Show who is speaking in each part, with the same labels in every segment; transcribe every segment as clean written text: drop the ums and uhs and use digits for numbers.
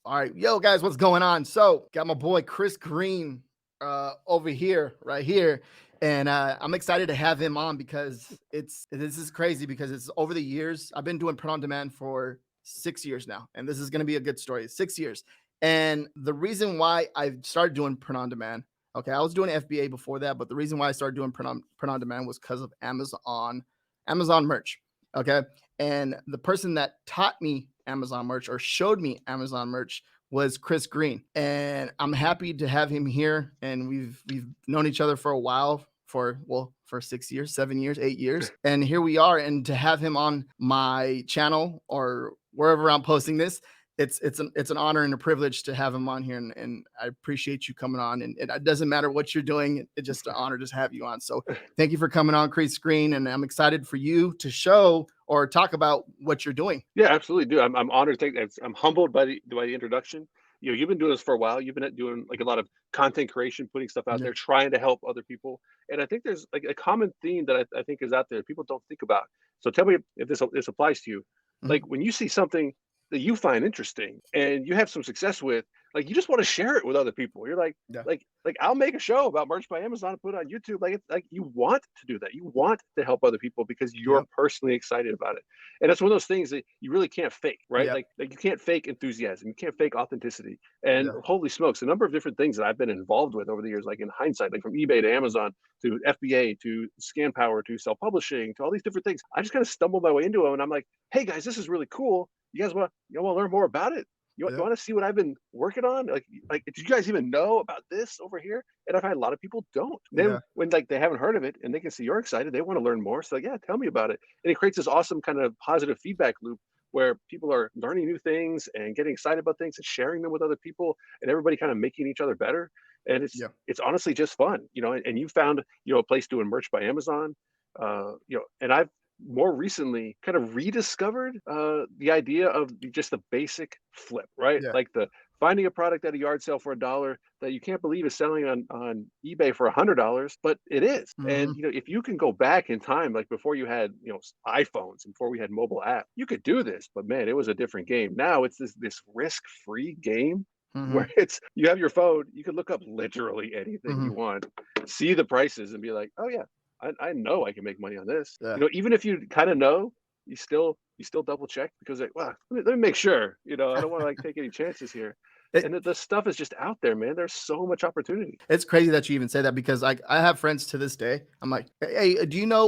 Speaker 1: All right, yo guys, what's going on? So got my boy Chris Green over here, right here, and I'm excited to have him on because this is crazy because it's over the years. I've been doing print on demand for 6 years now, and this is going to be a good story. 6 years, and the reason why I started doing print on demand. Okay, I was doing FBA before that, but the reason why I started doing print on demand was because of Amazon merch. Okay, and the person that taught me Amazon merch or showed me Amazon merch was Chris Green. And I'm happy to have him here. And we've known each other for a while, for 6 years, 7 years, 8 years. And here we are. And to have him on my channel or wherever I'm posting this, it's an honor and a privilege to have him on here, and I appreciate you coming on. And it doesn't matter what you're doing; it's just an honor to have you on. So thank you for coming on, Chris Green, and I'm excited for you to show or talk about what you're doing.
Speaker 2: Yeah, absolutely, dude. I'm honored to take that. I'm humbled by the introduction. You've been doing this for a while. You've been doing like a lot of content creation, putting stuff out
Speaker 1: Yeah.
Speaker 2: there, trying to help other people. And I think there's like a common theme that I think is out there people don't think about. So tell me if this applies to you. Like
Speaker 1: Mhm.
Speaker 2: when you see something that you find interesting and you have some success with, like you just want to share it with other people. You're like,
Speaker 1: Yeah.
Speaker 2: I'll make a show about merch by Amazon and put it on YouTube. Like it's like you want to do that. You want to help other people because you're
Speaker 1: Yep.
Speaker 2: personally excited about it. And that's one of those things that you really can't fake, right?
Speaker 1: Yep.
Speaker 2: Like you can't fake enthusiasm, you can't fake authenticity. And
Speaker 1: Yeah.
Speaker 2: holy smokes, a number of different things that I've been involved with over the years, like in hindsight, like from eBay to Amazon to FBA to Scan Power to self publishing to all these different things. I just kind of stumbled my way into them, and I'm like, hey guys, this is really cool. You want to learn more about it? You
Speaker 1: Yep.
Speaker 2: want to see what I've been working on? Like, did you guys even know about this over here? And I find a lot of people don't. Then
Speaker 1: Yeah.
Speaker 2: when like they haven't heard of it and they can see you're excited, they want to learn more. So like, yeah, tell me about it. And it creates this awesome kind of positive feedback loop where people are learning new things and getting excited about things and sharing them with other people and everybody kind of making each other better. And
Speaker 1: Yeah.
Speaker 2: it's honestly just fun, and you found, a place doing merch by Amazon, and I've more recently kind of rediscovered the idea of just the basic flip, right?
Speaker 1: Yeah.
Speaker 2: Like the finding a product at a yard sale for $1 that you can't believe is selling on eBay for $100, but it is. And
Speaker 1: Hmm.
Speaker 2: if you can go back in time, like before you had iPhones and before we had mobile app, you could do this. But man, it was a different game. Now it's this risk free game where
Speaker 1: Hmm.
Speaker 2: it's you have your phone, you can look up literally anything you
Speaker 1: Hmm.
Speaker 2: want, see the prices, and be like, oh yeah, I know I can make money on this.
Speaker 1: Yeah.
Speaker 2: Even if you kind of know, you still double check because like, well, let me make sure. I don't want to like take any chances here.
Speaker 1: It,
Speaker 2: And the stuff is just out there, man. There's so much opportunity.
Speaker 1: it's crazy that you even say that because like I have friends to this day. I'm like, hey, do you know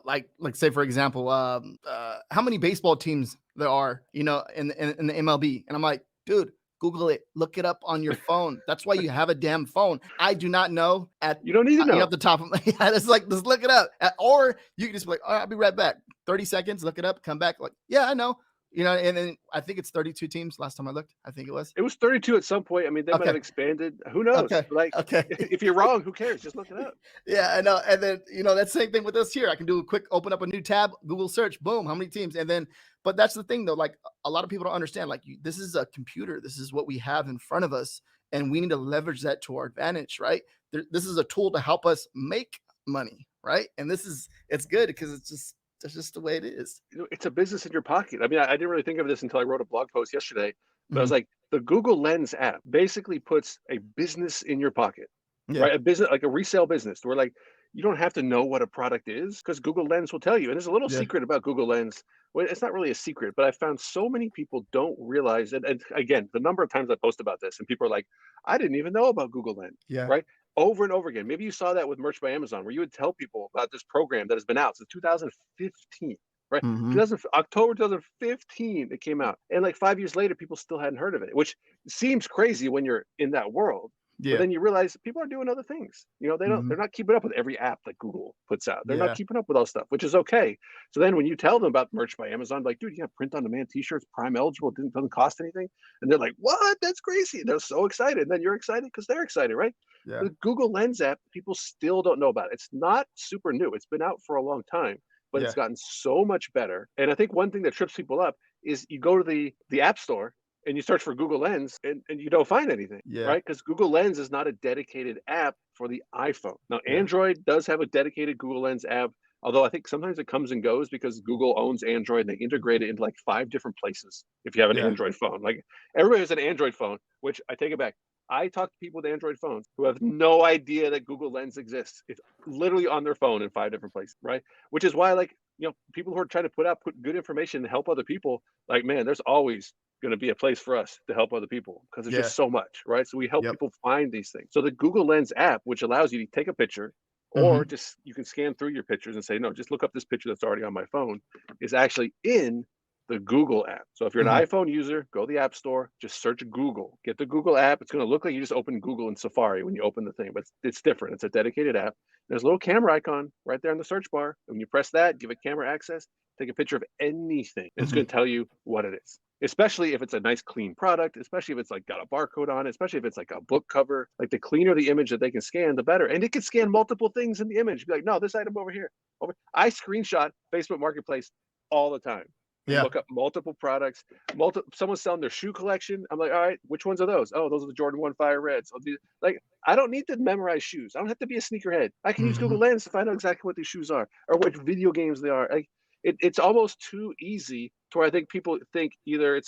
Speaker 1: like say for example, how many baseball teams there are, in the MLB? And I'm like, dude, Google it, look it up on your phone. That's why you have a damn phone. I do not know
Speaker 2: You don't need to
Speaker 1: off
Speaker 2: know.
Speaker 1: the top of my head. It's like just look it up. Or you can just be like, all right, I'll be right back. 30 seconds, look it up, come back. Like, yeah, I know. And then I think it's 32 teams last time I looked. I think it was.
Speaker 2: It was 32 at some point. I mean, they might have
Speaker 1: Okay.
Speaker 2: expanded. Who knows?
Speaker 1: Okay.
Speaker 2: But like,
Speaker 1: Okay.
Speaker 2: if you're wrong, who cares? Just look it up.
Speaker 1: Yeah, I know. And then, that same thing with us here. I can do a quick open up a new tab, Google search, boom, how many teams? And then, but that's the thing though, like a lot of people don't understand, like this is a computer. This is what we have in front of us. And we need to leverage that to our advantage, right? This is a tool to help us make money, right? And it's good because that's just the way it is.
Speaker 2: It's a business in your pocket. I mean, I didn't really think of this until I wrote a blog post yesterday, but I was
Speaker 1: Mhm.
Speaker 2: like, the Google Lens app basically puts a business in your pocket,
Speaker 1: Yeah.
Speaker 2: right? A business, like a resale business, where like you don't have to know what a product is because Google Lens will tell you. And there's a little
Speaker 1: Yeah.
Speaker 2: secret about Google Lens. Well, it's not really a secret, but I found so many people don't realize. And again, the number of times I post about this, and people are like, I didn't even know about Google Lens,
Speaker 1: Yeah.
Speaker 2: right? Over and over again. Maybe you saw that with Merch by Amazon, where you would tell people about this program that has been out since 2015. Right?
Speaker 1: Hmm.
Speaker 2: 2000, October 2015, it came out. And like 5 years later, people still hadn't heard of it, which seems crazy when you're in that world. But
Speaker 1: Yeah.
Speaker 2: then you realize people are doing other things. They're
Speaker 1: Hmm.
Speaker 2: not keeping up with every app that Google puts out. They're not
Speaker 1: Yeah.
Speaker 2: keeping up with all stuff, which is okay. So then when you tell them about Merch by Amazon, like, dude, you have print on demand t-shirts, Prime eligible, doesn't cost anything. And they're like, what? That's crazy. They're so excited. And then you're excited because they're excited, right?
Speaker 1: Yeah.
Speaker 2: The Google Lens app, people still don't know about it. It's not super new. It's been out for a long time, but it's
Speaker 1: Yeah.
Speaker 2: gotten so much better. And I think one thing that trips people up is you go to the App Store and you search for Google Lens and you don't find anything,
Speaker 1: Yeah.
Speaker 2: right? Because Google Lens is not a dedicated app for the iPhone. Now,
Speaker 1: Yeah.
Speaker 2: Android does have a dedicated Google Lens app. Although I think sometimes it comes and goes because Google owns Android and they integrate it into like 5 different places if you have an
Speaker 1: Yeah.
Speaker 2: Android phone. Like everybody has an Android phone, which I take it back. I talk to people with Android phones who have no idea that Google Lens exists. It's literally on their phone in 5 different places, right? Which is why, like, people who are trying to put good information to help other people, like, man, there's always going to be a place for us to help other people because there's
Speaker 1: Yeah.
Speaker 2: just so much, right? So we help
Speaker 1: Yep.
Speaker 2: people find these things. So the Google Lens app, which allows you to take a picture, or
Speaker 1: Mhm.
Speaker 2: just you can scan through your pictures and say, no, just look up this picture that's already on my phone, is actually in the Google app. So if you're an
Speaker 1: Mhm.
Speaker 2: iPhone user, go to the App Store, just search Google, get the Google app. It's going to look like you just open Google in Safari when you open the thing, but it's different. It's a dedicated app. There's a little camera icon right there in the search bar. And when you press that, give it camera access, take a picture of anything. And it's
Speaker 1: Mhm.
Speaker 2: going to tell you what it is. Especially if it's a nice clean product, especially if it's like got a barcode on it, especially if it's like a book cover. Like the cleaner the image that they can scan, the better. And it can scan multiple things in the image. Be like, no, this item over here. I screenshot Facebook Marketplace all the time and
Speaker 1: Yeah.
Speaker 2: look up multiple products. Someone's selling their shoe collection. I'm like, all right, which ones are those? Oh, those are the Jordan 1 Fire Reds. Like, I don't need to memorize shoes. I don't have to be a sneakerhead. I can use Google
Speaker 1: Mhm.
Speaker 2: Lens to find out exactly what these shoes are or which video games they are. Like, it's almost too easy to where I think people think either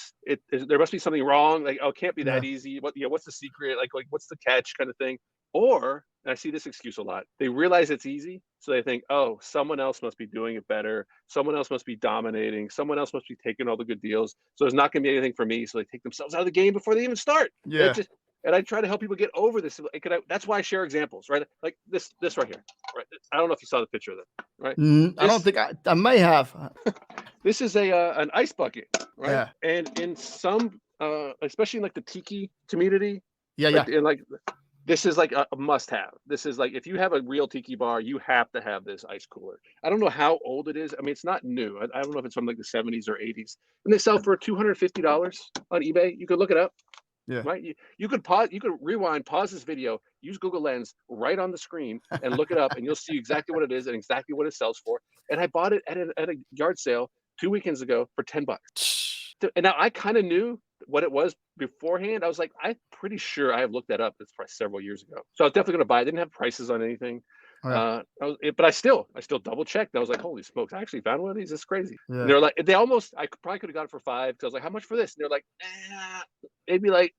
Speaker 2: there must be something wrong, like, oh, it can't be that
Speaker 1: Yeah.
Speaker 2: easy. What's the secret? Like what's the catch kind of thing? Or, and I see this excuse a lot, they realize it's easy, so they think, oh, someone else must be doing it better, someone else must be dominating, someone else must be taking all the good deals, so there's not gonna be anything for me. So they take themselves out of the game before they even start. It
Speaker 1: Yeah.
Speaker 2: just and I try to help people get over this. That's why I share examples, right? Like this right here, right? I don't know if you saw the picture of that, right?
Speaker 1: I don't
Speaker 2: This
Speaker 1: think I may have.
Speaker 2: this is an ice bucket, right?
Speaker 1: Yeah.
Speaker 2: And in some, especially in like the tiki community,
Speaker 1: Yeah,
Speaker 2: like
Speaker 1: yeah.
Speaker 2: in like this is like a must have. This is like if you have a real tiki bar, you have to have this ice cooler. I don't know how old it is. I mean, it's not new. I don't know if it's from like the 70s or 80s. And they sell for $250 on eBay. You could look it up,
Speaker 1: Yeah.
Speaker 2: right? You could pause, you could rewind, pause this video, use Google Lens right on the screen and look it up, and you'll see exactly what it is and exactly what it sells for. And I bought it at a yard sale 2 weekends ago for $10. And now I kind of knew what it was beforehand. I was like, I'm pretty sure I have looked that up. It's probably several years ago. So I was definitely going to buy it. I didn't have prices on anything.
Speaker 1: Oh, yeah.
Speaker 2: But I still double checked. I was like, holy smokes, I actually found one of these. It's crazy. And
Speaker 1: Yeah.
Speaker 2: they're like, probably could have got it for 5. Cause I was like, how much for this? And they're like, maybe like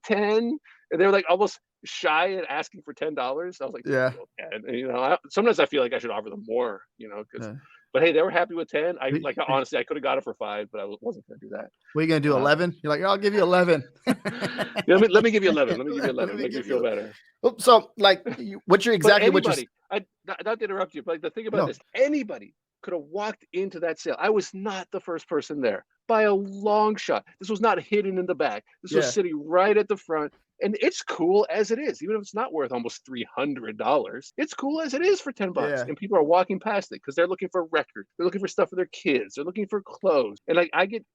Speaker 2: 10. And they were like almost shy and asking for $10. I was like,
Speaker 1: Yeah.
Speaker 2: okay. And, sometimes I feel like I should offer them more, cause
Speaker 1: Yeah.
Speaker 2: but hey, they were happy with 10. I
Speaker 1: We
Speaker 2: like honestly, I could have got it for 5, but I wasn't gonna do that.
Speaker 1: What are you gonna do,
Speaker 2: Uh,
Speaker 1: 11? You're like, "I'll give you 11."
Speaker 2: yeah, let me give you 11. Let me give you
Speaker 1: Let
Speaker 2: 11.
Speaker 1: me
Speaker 2: Make me
Speaker 1: give
Speaker 2: feel
Speaker 1: you
Speaker 2: better.
Speaker 1: Oh, so, like, what you're
Speaker 2: But
Speaker 1: exactly what you're s
Speaker 2: anybody, not to interrupt you, but like, the thing about
Speaker 1: no.
Speaker 2: this, anybody could have walked into that sale. I was not the first person there by a long shot. This was not hidden in the back. This was
Speaker 1: Yeah.
Speaker 2: sitting right at the front. And it's cool as it is, even if it's not worth almost $300. It's cool as it is for $10,
Speaker 1: Yeah.
Speaker 2: and people are walking past it because they're looking for records, they're looking for stuff for their kids, they're looking for clothes. And like I get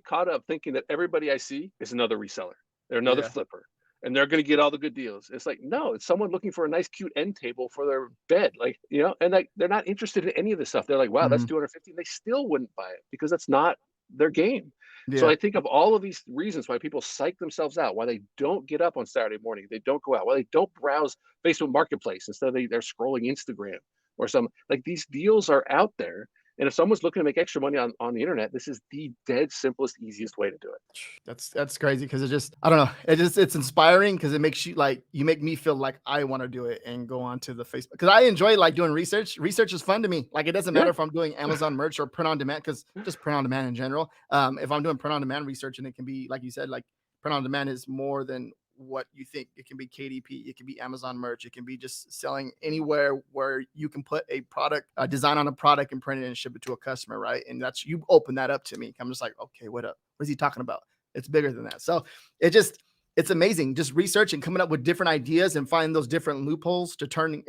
Speaker 2: caught up thinking that everybody I see is another reseller, they're another
Speaker 1: Yeah.
Speaker 2: flipper, and they're going to get all the good deals. It's like, no, it's someone looking for a nice, cute end table for their bed. Like, and like, they're not interested in any of this stuff. They're like, wow, that's
Speaker 1: Mhm.
Speaker 2: 250. They still wouldn't buy it because that's not their game. So
Speaker 1: Yeah.
Speaker 2: I think of all of these reasons why people psych themselves out, why they don't get up on Saturday morning, they don't go out, why they don't browse Facebook Marketplace. Instead, they're scrolling Instagram or some, like, these deals are out there. And if someone's looking to make extra money on the internet, this is the dead simplest, easiest way to do it.
Speaker 1: That's crazy because it just I don't know. It's inspiring because it makes you like you make me feel like I want to do it and go on to the Facebook because I enjoy like doing research. Research is fun to me. Like it doesn't
Speaker 2: Yeah.
Speaker 1: matter if I'm doing Amazon merch or print on demand because just print on demand in general. If I'm doing print on demand research and it can be like you said, like print on demand is more than what you think. It can be KDP, it can be Amazon merch, it can be just selling anywhere where you can put a product, a design on a product and print it and ship it to a customer, right? And that's you open that up to me. I'm just like, okay, what up? What is he talking about? It's bigger than that. So it's amazing just research and coming up with different ideas and finding those different loopholes to turn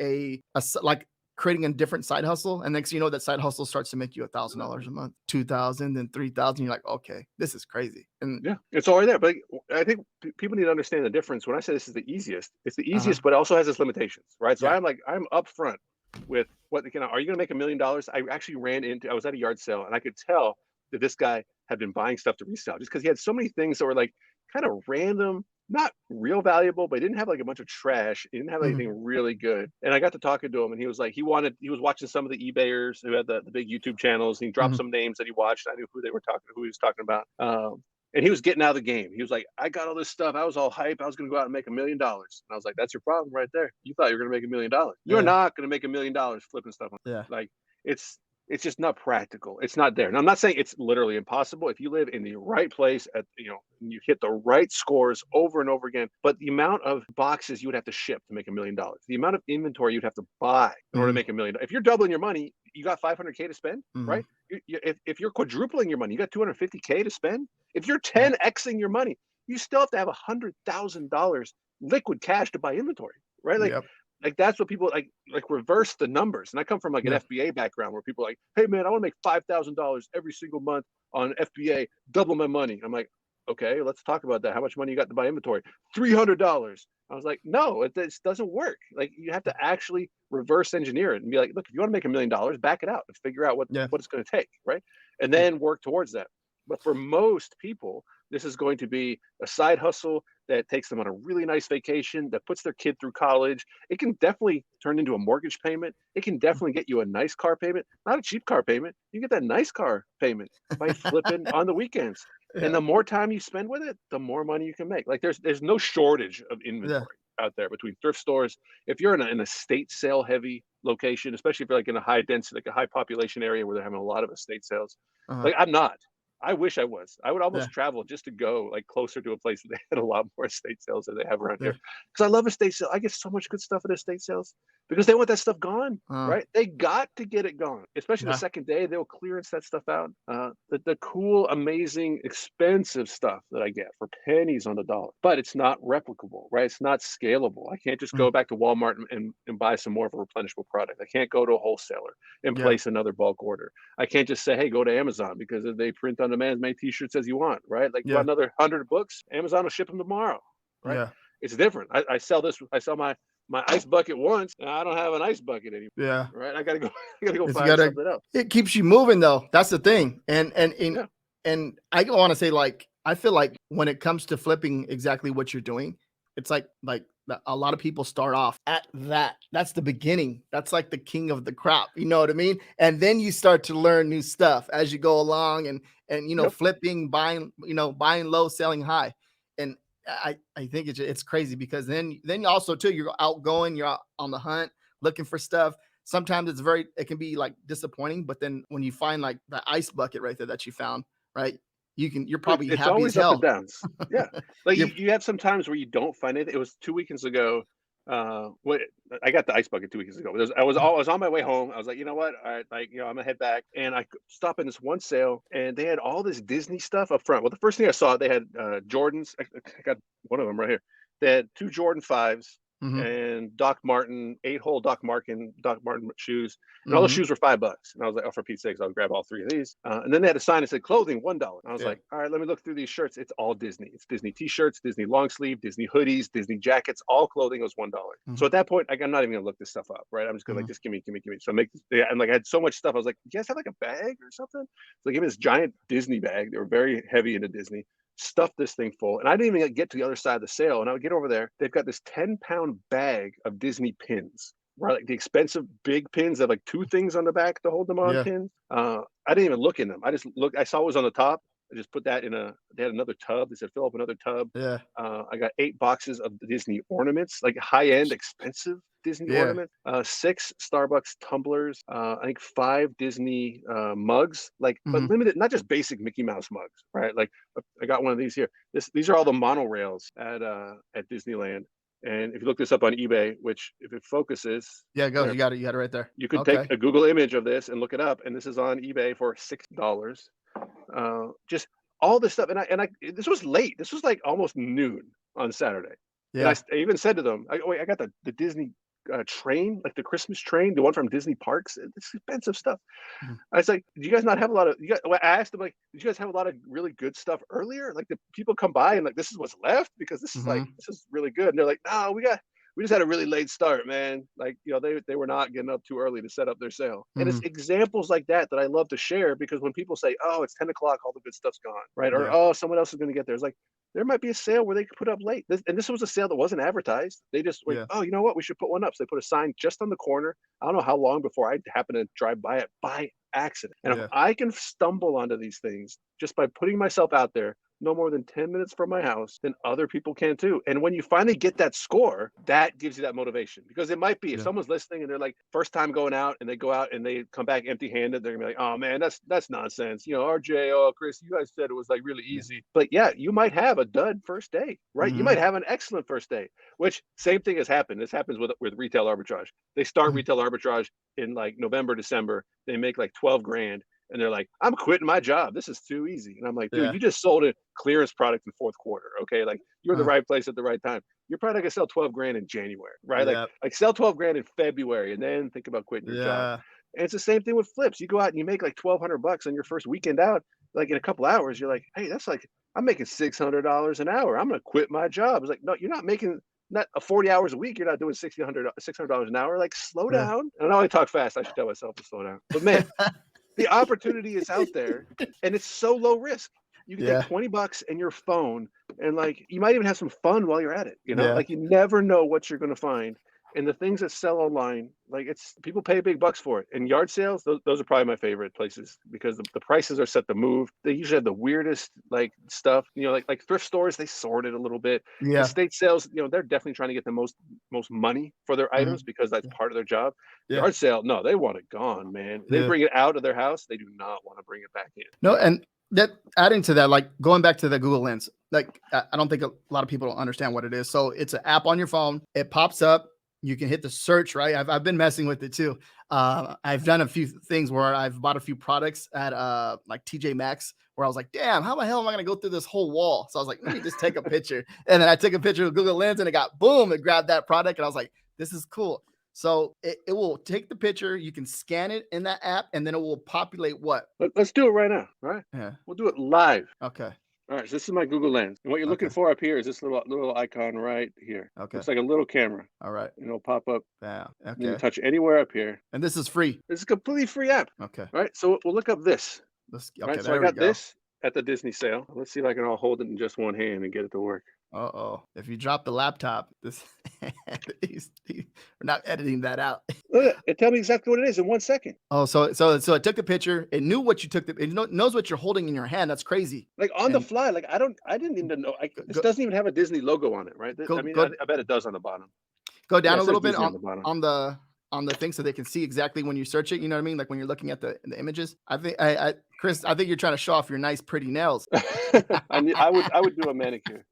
Speaker 1: like creating a different side hustle. And next, you know, that side hustle starts to make you $1,000 a month, 2,000, then 3,000. You're like, okay, this is crazy. And
Speaker 2: Yeah, it's already there. But I think people need to understand the difference. When I say this is the easiest, it's the
Speaker 1: uh-huh.
Speaker 2: easiest, but it also has its limitations, right? So
Speaker 1: Yeah.
Speaker 2: I'm upfront with what are you going to make $1 million? I actually I was at a yard sale and I could tell that this guy had been buying stuff to resell just because he had so many things that were like kind of random, not real valuable, but he didn't have like a bunch of trash. He didn't have
Speaker 1: Mhm.
Speaker 2: anything really good. And I got to talking to him, and he was like, he was watching some of the eBayers who had the big YouTube channels. And he dropped
Speaker 1: Mhm.
Speaker 2: some names that he watched. I knew who he was talking about. And he was getting out of the game. He was like, I got all this stuff. I was all hype. I was going to go out and make $1 million. And I was like, that's your problem right there. You thought you were going to make $1 million. You're
Speaker 1: Yeah.
Speaker 2: not going to make $1 million flipping stuff.
Speaker 1: Yeah.
Speaker 2: Like it's it's just not practical. It's not there. And I'm not saying it's literally impossible if you live in the right place at and you hit the right scores over and over again. But the amount of boxes you would have to ship to make $1 million, the amount of inventory you'd have to buy in order to
Speaker 1: Mhm.
Speaker 2: make $1 million. If you're doubling your money, you got 500K to spend,
Speaker 1: Mhm.
Speaker 2: right? If you're quadrupling your money, you got 250K to spend. If you're
Speaker 1: Yeah.
Speaker 2: 10xing your money, you still have to have $100,000 liquid cash to buy inventory, right?
Speaker 1: Yep.
Speaker 2: Like that's what people like reverse the numbers. And I come from like an
Speaker 1: Yeah.
Speaker 2: FBA background where people are like, hey man, I want to make $5,000 every single month on FBA, double my money. I'm like, okay, let's talk about that. How much money you got to buy inventory? $300. I was like, no, this doesn't work. Like you have to actually reverse engineer it and be like, look, if you want to make $1 million, back it out and figure out
Speaker 1: Yeah.
Speaker 2: what it's going to take, right? And
Speaker 1: Yeah.
Speaker 2: then work towards that. But for most people, this is going to be a side hustle that takes them on a really nice vacation, that puts their kid through college. It can definitely turn into a mortgage payment. It can definitely get you a nice car payment, not a cheap car payment. You get that nice car payment by flipping on the weekends. And
Speaker 1: Yeah.
Speaker 2: the more time you spend with it, the more money you can make. Like there's no shortage of
Speaker 1: Yeah.
Speaker 2: inventory out there between thrift stores. If you're in a estate sale heavy location, especially if you're like in a high density, like a high population area where they're having a lot of estate sales,
Speaker 1: Uh-huh.
Speaker 2: like I'm not. I wish I was. I would
Speaker 1: Yeah.
Speaker 2: almost travel just to go like closer to a place that they had a lot more estate sales than they have around
Speaker 1: Yeah.
Speaker 2: here. Because I love estate sales. I get so much good stuff at estate sales because they want that stuff gone,
Speaker 1: Uh,
Speaker 2: right? They got to get it gone. Especially the
Speaker 1: yeah.
Speaker 2: second day, they'll clearance that stuff out. The cool, amazing, expensive stuff that I get for pennies on the dollar, but it's not replicable, right? It's not scalable. I can't just
Speaker 1: Mm.
Speaker 2: go back to Walmart and buy some more of a replenishable product. I can't go to a wholesaler and
Speaker 1: Yeah.
Speaker 2: place another bulk order. I can't just say, hey, go to Amazon because they print on demand as many t-shirts as you want, right? Like you
Speaker 1: Yeah.
Speaker 2: want another 100 books, Amazon will ship them tomorrow, right?
Speaker 1: Yeah.
Speaker 2: It's different. I sell my ice bucket once, and I don't have an ice bucket anymore,
Speaker 1: Yeah.
Speaker 2: right? I gotta go, I gotta go
Speaker 1: It's you
Speaker 2: find
Speaker 1: gotta
Speaker 2: something else.
Speaker 1: it keeps you moving though. That's the thing.
Speaker 2: Yeah.
Speaker 1: And I want to say like I feel like when it comes to flipping exactly what you're doing, it's a lot of people start off at that. That's the beginning. That's like the king of the crop. You know what I mean? And then you start to learn new stuff as you go along and
Speaker 2: Yep.
Speaker 1: flipping, buying, buying low, selling high. And I think it's crazy because then also too you're outgoing, you're out on the hunt looking for stuff. Sometimes it can be like disappointing, but then when you find like the ice bucket right there that you found, right? You're probably
Speaker 2: It's
Speaker 1: happy as
Speaker 2: always up and
Speaker 1: hell.
Speaker 2: downs. Yeah. Like
Speaker 1: You're
Speaker 2: you have some times where you don't find it. It was 2 weekends ago. What I got the ice bucket 2 weekends ago. I was on my way home. I was like, you know what? All right, like I'm gonna head back, and I stop in this one sale, and they had all this Disney stuff up front. Well, the first thing I saw, they had Jordans. I got one of them right here. They had two Jordan 5s
Speaker 1: mhm,
Speaker 2: and Doc Martin 8-hole Doc Martin shoes, and all the
Speaker 1: mhm,
Speaker 2: shoes were $5. And I was like, oh, for Pete's sakes, I'll grab all three of these. And then they had a sign that said clothing $1. And I was
Speaker 1: yeah,
Speaker 2: like, all right, let me look through these shirts. It's all Disney. It's Disney t-shirts, Disney long sleeve, Disney hoodies, Disney jackets. All clothing was $1.
Speaker 1: mhm,
Speaker 2: So at that point, like, I'm not even gonna look this stuff up, right? I'm just gonna like,
Speaker 1: mhm,
Speaker 2: just give me. So I make yeah, and like I had so much stuff. I was like, you guys have like a bag or something? So they gave me this giant Disney bag. They were very heavy into Disney. Stuffed this thing full, and I didn't even get to the other side of the sale. And I would get over there. They've got this 10-pound bag of Disney pins, right? Like the expensive big pins that have like two things on the back to hold them on
Speaker 1: yeah,
Speaker 2: pins. I didn't even look in them. I just looked. I saw what was on the top. I just put that in a. They had another tub. They said fill up another tub.
Speaker 1: yeah,
Speaker 2: I got 8 boxes of Disney ornaments, like high end, expensive Disney
Speaker 1: yeah,
Speaker 2: ornaments. 6 Starbucks tumblers. I think 5 Disney mugs, like but
Speaker 1: mhm,
Speaker 2: limited, not just basic Mickey Mouse mugs, right? Like I got one of these here. These are all the monorails at Disneyland. And if you look this up on eBay, which if it focuses,
Speaker 1: yeah, go.
Speaker 2: where
Speaker 1: You got it right there.
Speaker 2: you could take
Speaker 1: Okay,
Speaker 2: a Google image of this and look it up, and this is on eBay for $6. Just all this stuff, and I this was late. This was like almost noon on Saturday, and
Speaker 1: yeah,
Speaker 2: I even said to them, wait, I got the Disney train, like the Christmas train, the one from Disney parks. It's expensive stuff.
Speaker 1: mhm,
Speaker 2: I was like, do you guys not have a lot of? You guys, well, I asked them like, did you guys have a lot of really good stuff earlier? Like the people come by and like this is what's left because
Speaker 1: mhm,
Speaker 2: this is really good. And they're like, no, we just had a really late start, man. Like, they were not getting up too early to set up their sale. And it's
Speaker 1: mhm,
Speaker 2: examples like that that I love to share because when people say, oh, it's 10 o'clock, all the good stuff's gone, right? Or,
Speaker 1: yeah,
Speaker 2: oh, someone else is going to get there. It's like, there might be a sale where they could put up late. And this was a sale that wasn't advertised. They just went,
Speaker 1: Yeah.
Speaker 2: oh, you know what? We should put one up. So they put a sign just on the corner. I don't know how long before I happened to drive by it by accident. And if
Speaker 1: Yeah.
Speaker 2: I can stumble onto these things just by putting myself out there, no more than 10 minutes from my house, then other people can too. And when you finally get that score, that gives you that motivation, because it might be if
Speaker 1: Yeah.
Speaker 2: someone's listening and they're like first time going out and they go out and they come back empty handed, they're gonna be like, oh man, that's nonsense. You know, RJ, oh Chris, you guys said it was like really
Speaker 1: Yeah.
Speaker 2: easy. But yeah, you might have a dud first day, right? You
Speaker 1: Mhm.
Speaker 2: might have an excellent first day, which same thing has happened. This happens with retail arbitrage. They start
Speaker 1: Mhm.
Speaker 2: retail arbitrage in like November, December, they make like 12 grand and they're like, I'm quitting my job. This is too easy. And I'm like, dude,
Speaker 1: Yeah.
Speaker 2: you just sold a clearance product in fourth quarter. Okay. Like you're in the
Speaker 1: Uh,
Speaker 2: right place at the right time. You're probably not gonna sell 12 grand in January, right?
Speaker 1: yeah.
Speaker 2: Like sell 12 grand in February and then think about quitting your job.
Speaker 1: Yeah.
Speaker 2: And it's the same thing with flips. You go out and you make like 1,200 bucks on your first weekend out, like in a couple hours, you're like, hey, that's like I'm making $600 an hour. I'm gonna quit my job. It's like, no, you're not making not 40 hours a week. You're not doing $600 an hour. Like slow
Speaker 1: Yeah.
Speaker 2: down. And I know I talk fast. I should tell myself to slow down. But man, the opportunity is out there and it's so low risk. You can take
Speaker 1: Yeah.
Speaker 2: 20 bucks and your phone and like you might even have some fun while you're at it, you know?
Speaker 1: Yeah.
Speaker 2: Like you never know what you're going to find. And the things that sell online, like it's people pay big bucks for it. And yard sales, those are probably my favorite places because the prices are set to move. They usually have the weirdest like stuff, you know, like thrift stores, they sort it a little bit.
Speaker 1: Yeah.
Speaker 2: Estate sales, you know, they're definitely trying to get the most money for their items
Speaker 1: Mhm.
Speaker 2: because that's
Speaker 1: Yeah.
Speaker 2: part of their job.
Speaker 1: Yeah.
Speaker 2: Yard sale, no, they want it gone, man. They
Speaker 1: Yeah.
Speaker 2: bring it out of their house. They do not want to bring it back in.
Speaker 1: No, and that adding to that, like going back to the Google Lens, like I don't think a lot of people don't understand what it is. So it's an app on your phone. It pops up. You can hit the search, right? I've been messing with it too. I've done a few things where I've bought a few products at like TJ Maxx where I was like, damn, how the hell am I gonna go through this whole wall? So I was like, let me just take a picture. And then I took a picture of Google Lens and it got boom, it grabbed that product. And I was like, this is cool. So it will take the picture, you can scan it in that app, and then it will populate what?
Speaker 2: Let's do it right now. All right.
Speaker 1: Yeah.
Speaker 2: We'll do it live.
Speaker 1: Okay.
Speaker 2: All right. So this is my Google Lens. And what you're looking
Speaker 1: Okay.
Speaker 2: for up here is this little icon right here.
Speaker 1: Okay.
Speaker 2: Looks like a little camera.
Speaker 1: All right.
Speaker 2: And it'll pop up.
Speaker 1: Yeah.
Speaker 2: You can
Speaker 1: Okay.
Speaker 2: touch anywhere up here.
Speaker 1: And this is free.
Speaker 2: It's a completely free app.
Speaker 1: Okay.
Speaker 2: All right. So we'll look up this. All
Speaker 1: Okay.
Speaker 2: right. So I
Speaker 1: There we
Speaker 2: got
Speaker 1: go.
Speaker 2: this at the Disney sale. Let's see if I can all hold it in just one hand and get it to work.
Speaker 1: Uh-oh. If you drop the laptop, this we're not editing that out.
Speaker 2: Look, it tell me exactly what it is in 1 second.
Speaker 1: Oh, so it took the picture. It knew what you took. Knows what you're holding in your hand. That's crazy.
Speaker 2: Like on the
Speaker 1: And
Speaker 2: fly. Like I didn't even know. This
Speaker 1: go
Speaker 2: doesn't even have a Disney logo on it, right?
Speaker 1: go
Speaker 2: I mean,
Speaker 1: go
Speaker 2: I bet it does on the bottom.
Speaker 1: go
Speaker 2: Yeah,
Speaker 1: down
Speaker 2: it
Speaker 1: a
Speaker 2: says
Speaker 1: little bit
Speaker 2: Disney on the bottom.
Speaker 1: on the thing so they can see exactly when you search it. You know what I mean? Like when you're looking at the images. I Chris, I think you're trying to show off your nice, pretty nails.
Speaker 2: I would do a manicure.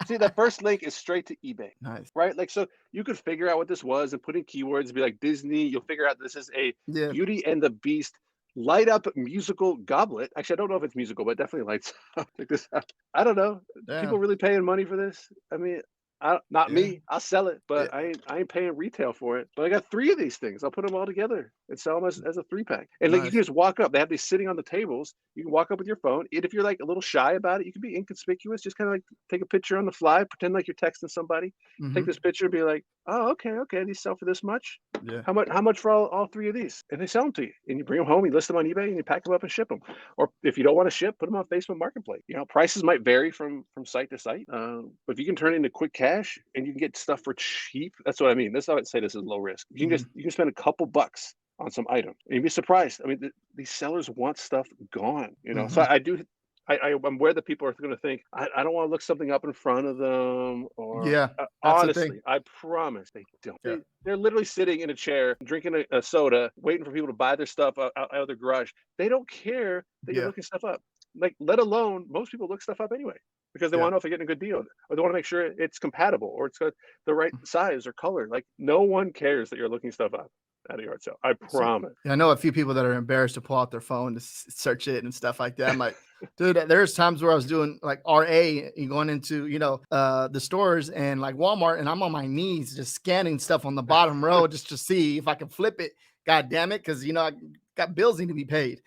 Speaker 2: See, the first link is straight to eBay,
Speaker 1: Nice.
Speaker 2: right? Like, so you could figure out what this was and put in keywords, be like Disney. You'll figure out this is a
Speaker 1: Yeah.
Speaker 2: Beauty and the Beast light up musical goblet. Actually, I don't know if it's musical, but it definitely lights up. Check this out. I don't know.
Speaker 1: Yeah.
Speaker 2: People really paying money for this? I mean, not
Speaker 1: Yeah.
Speaker 2: me. I'll sell it, but
Speaker 1: Yeah.
Speaker 2: I ain't paying retail for it. But I got 3 of these things. I'll put them all together and sell them as a 3-pack. And like you can
Speaker 1: Nice.
Speaker 2: just walk up. They have these sitting on the tables. You can walk up with your phone. And if you're like a little shy about it, you can be inconspicuous. Just kind of like take a picture on the fly, pretend like you're texting somebody. Take
Speaker 1: Mhm.
Speaker 2: this picture and be like, oh, okay, these sell for this much.
Speaker 1: Yeah.
Speaker 2: How much for all 3 of these? And they sell them to you. And you bring them home, you list them on eBay, and you pack them up and ship them. Or if you don't want to ship, put them on Facebook Marketplace. You know, prices might vary from site to site. But if you can turn it into quick cash and you can get stuff for cheap, that's what I mean. That's how I'd say this is low risk.
Speaker 1: Mhm.
Speaker 2: You can spend a couple bucks on some item and you'd be surprised. I mean, these sellers want stuff gone, you know. So
Speaker 1: Mhm.
Speaker 2: I do. I'm aware that people are going to think I don't want to look something up in front of them, or
Speaker 1: Yeah. That's the thing.
Speaker 2: honestly, I promise they don't.
Speaker 1: Yeah.
Speaker 2: They're literally sitting in a chair, drinking a soda, waiting for people to buy their stuff out of their garage. They don't care that you're
Speaker 1: Yeah.
Speaker 2: looking stuff up. Like, let alone most people look stuff up anyway because they
Speaker 1: Yeah.
Speaker 2: want to know if they're getting a good deal, or they want to make sure it's compatible or it's got the right size or color. Like, no one cares that you're looking stuff up at a yard sale. I
Speaker 1: So
Speaker 2: promise.
Speaker 1: yeah, I know a few people that are embarrassed to pull out their phone to search it and stuff like that. I'm like, dude, there's times where I was doing like RA and going into, the stores and like Walmart, and I'm on my knees just scanning stuff on the bottom row just to see if I can flip it. God damn it, because I got bills need to be paid.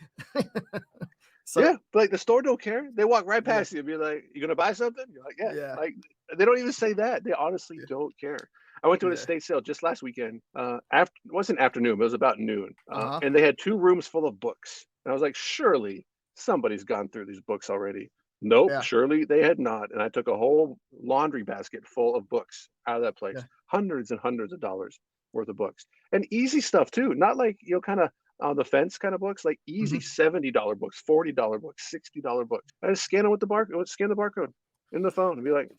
Speaker 1: So
Speaker 2: Yeah, but like the store don't care. They walk right
Speaker 1: yeah,
Speaker 2: past you and be like, "You gonna buy something?" You're like, "Yeah."
Speaker 1: yeah,
Speaker 2: Like they don't even say that. They honestly
Speaker 1: yeah,
Speaker 2: don't care. I went to an
Speaker 1: yeah.
Speaker 2: estate sale just last weekend. After it wasn't afternoon, but it was about noon.
Speaker 1: Uh-huh.
Speaker 2: And they had 2 rooms full of books. And I was like, surely somebody's gone through these books already. Nope,
Speaker 1: Yeah.
Speaker 2: surely they had not, and I took a whole laundry basket full of books out of that place,
Speaker 1: Yeah.
Speaker 2: hundreds and hundreds of dollars worth of books, and easy stuff too, not like, kinda on the fence kinda books, like easy
Speaker 1: Mhm.
Speaker 2: $70 books, $40 books, $60 books. I just scan it with the scan the barcode in the phone and be like,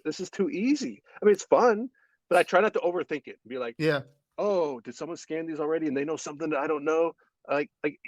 Speaker 2: This is too easy." I mean, it's fun, but I try not to overthink it and be like,
Speaker 1: Yeah.
Speaker 2: "Oh, did someone scan these already and they know something that I don't know?" Maybe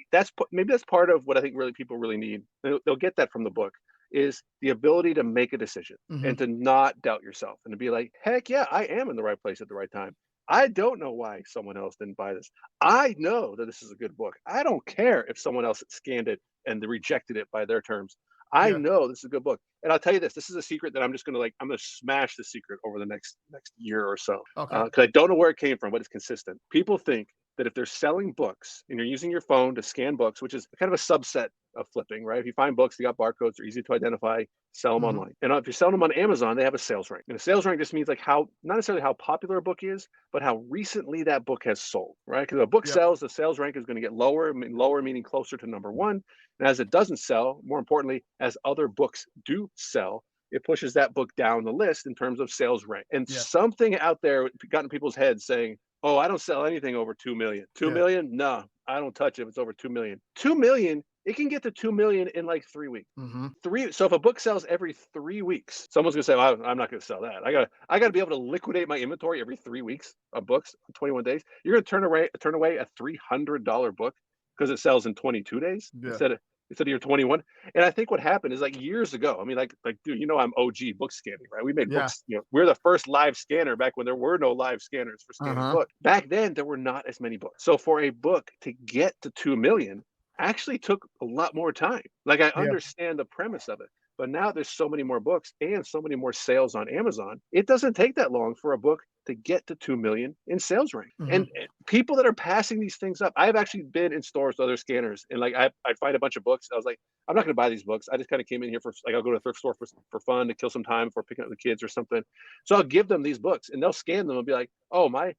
Speaker 2: that's part of what I think really people really need. They'll get that from the book, is the ability to make a decision and
Speaker 1: Mhm.
Speaker 2: to not doubt yourself and to be like, "Heck yeah, I am in the right place at the right time. I don't know why someone else didn't buy this. I know that this is a good book. I don't care if someone else scanned it and they rejected it by their terms. I
Speaker 1: Yeah.
Speaker 2: know this is a good book." And I'll tell you this, this is a secret that I'm gonna smash the secret over the next year or so.
Speaker 1: Okay.
Speaker 2: Because I don't know where it came from, but it's consistent. People think that if they're selling books and you're using your phone to scan books, which is kind of a subset of flipping, right? If you find books, they got barcodes, they're easy to identify, sell them
Speaker 1: Mhm.
Speaker 2: online. And if you're selling them on Amazon, they have a sales rank. And a sales rank just means like how, not necessarily how popular a book is, but how recently that book has sold, right? Because if a book
Speaker 1: Yep.
Speaker 2: sells, the sales rank is going to get lower, lower meaning closer to number one. And as it doesn't sell, more importantly, as other books do sell, it pushes that book down the list in terms of sales rank. And
Speaker 1: Yeah.
Speaker 2: something out there got in people's heads saying, "Oh, I don't sell anything over 2 million." 2
Speaker 1: Yeah.
Speaker 2: million? No, I don't touch it if it's over 2 million. 2 million, it can get to 2 million in like 3 weeks.
Speaker 1: Mhm.
Speaker 2: So if a book sells every 3 weeks, someone's gonna say, well, I'm not gonna sell that. I gotta be able to liquidate my inventory every 3 weeks of books, 21 days. You're gonna turn away a $300 book because it sells in 22 days
Speaker 1: Yeah.
Speaker 2: instead of your 21. And I think what happened is like years ago. I mean, dude, I'm OG book scanning, right? We made
Speaker 1: Yeah.
Speaker 2: books. We're the first live scanner back when there were no live scanners for scanning
Speaker 1: Uh-huh.
Speaker 2: books. Back then, there were not as many books. So for a book to get to 2 million actually took a lot more time. Like I
Speaker 1: Yeah.
Speaker 2: understand the premise of it. But now there's so many more books and so many more sales on Amazon. It doesn't take that long for a book to get to 2 million in sales rank. And
Speaker 1: Mhm.
Speaker 2: people that are passing these things up, I've actually been in stores with other scanners and like I'd find a bunch of books. I was like, I'm not going to buy these books. I just kind of came in here for like, I'll go to a thrift store for fun to kill some time for picking up the kids or something. So I'll give them these books and they'll scan them and be like, oh, my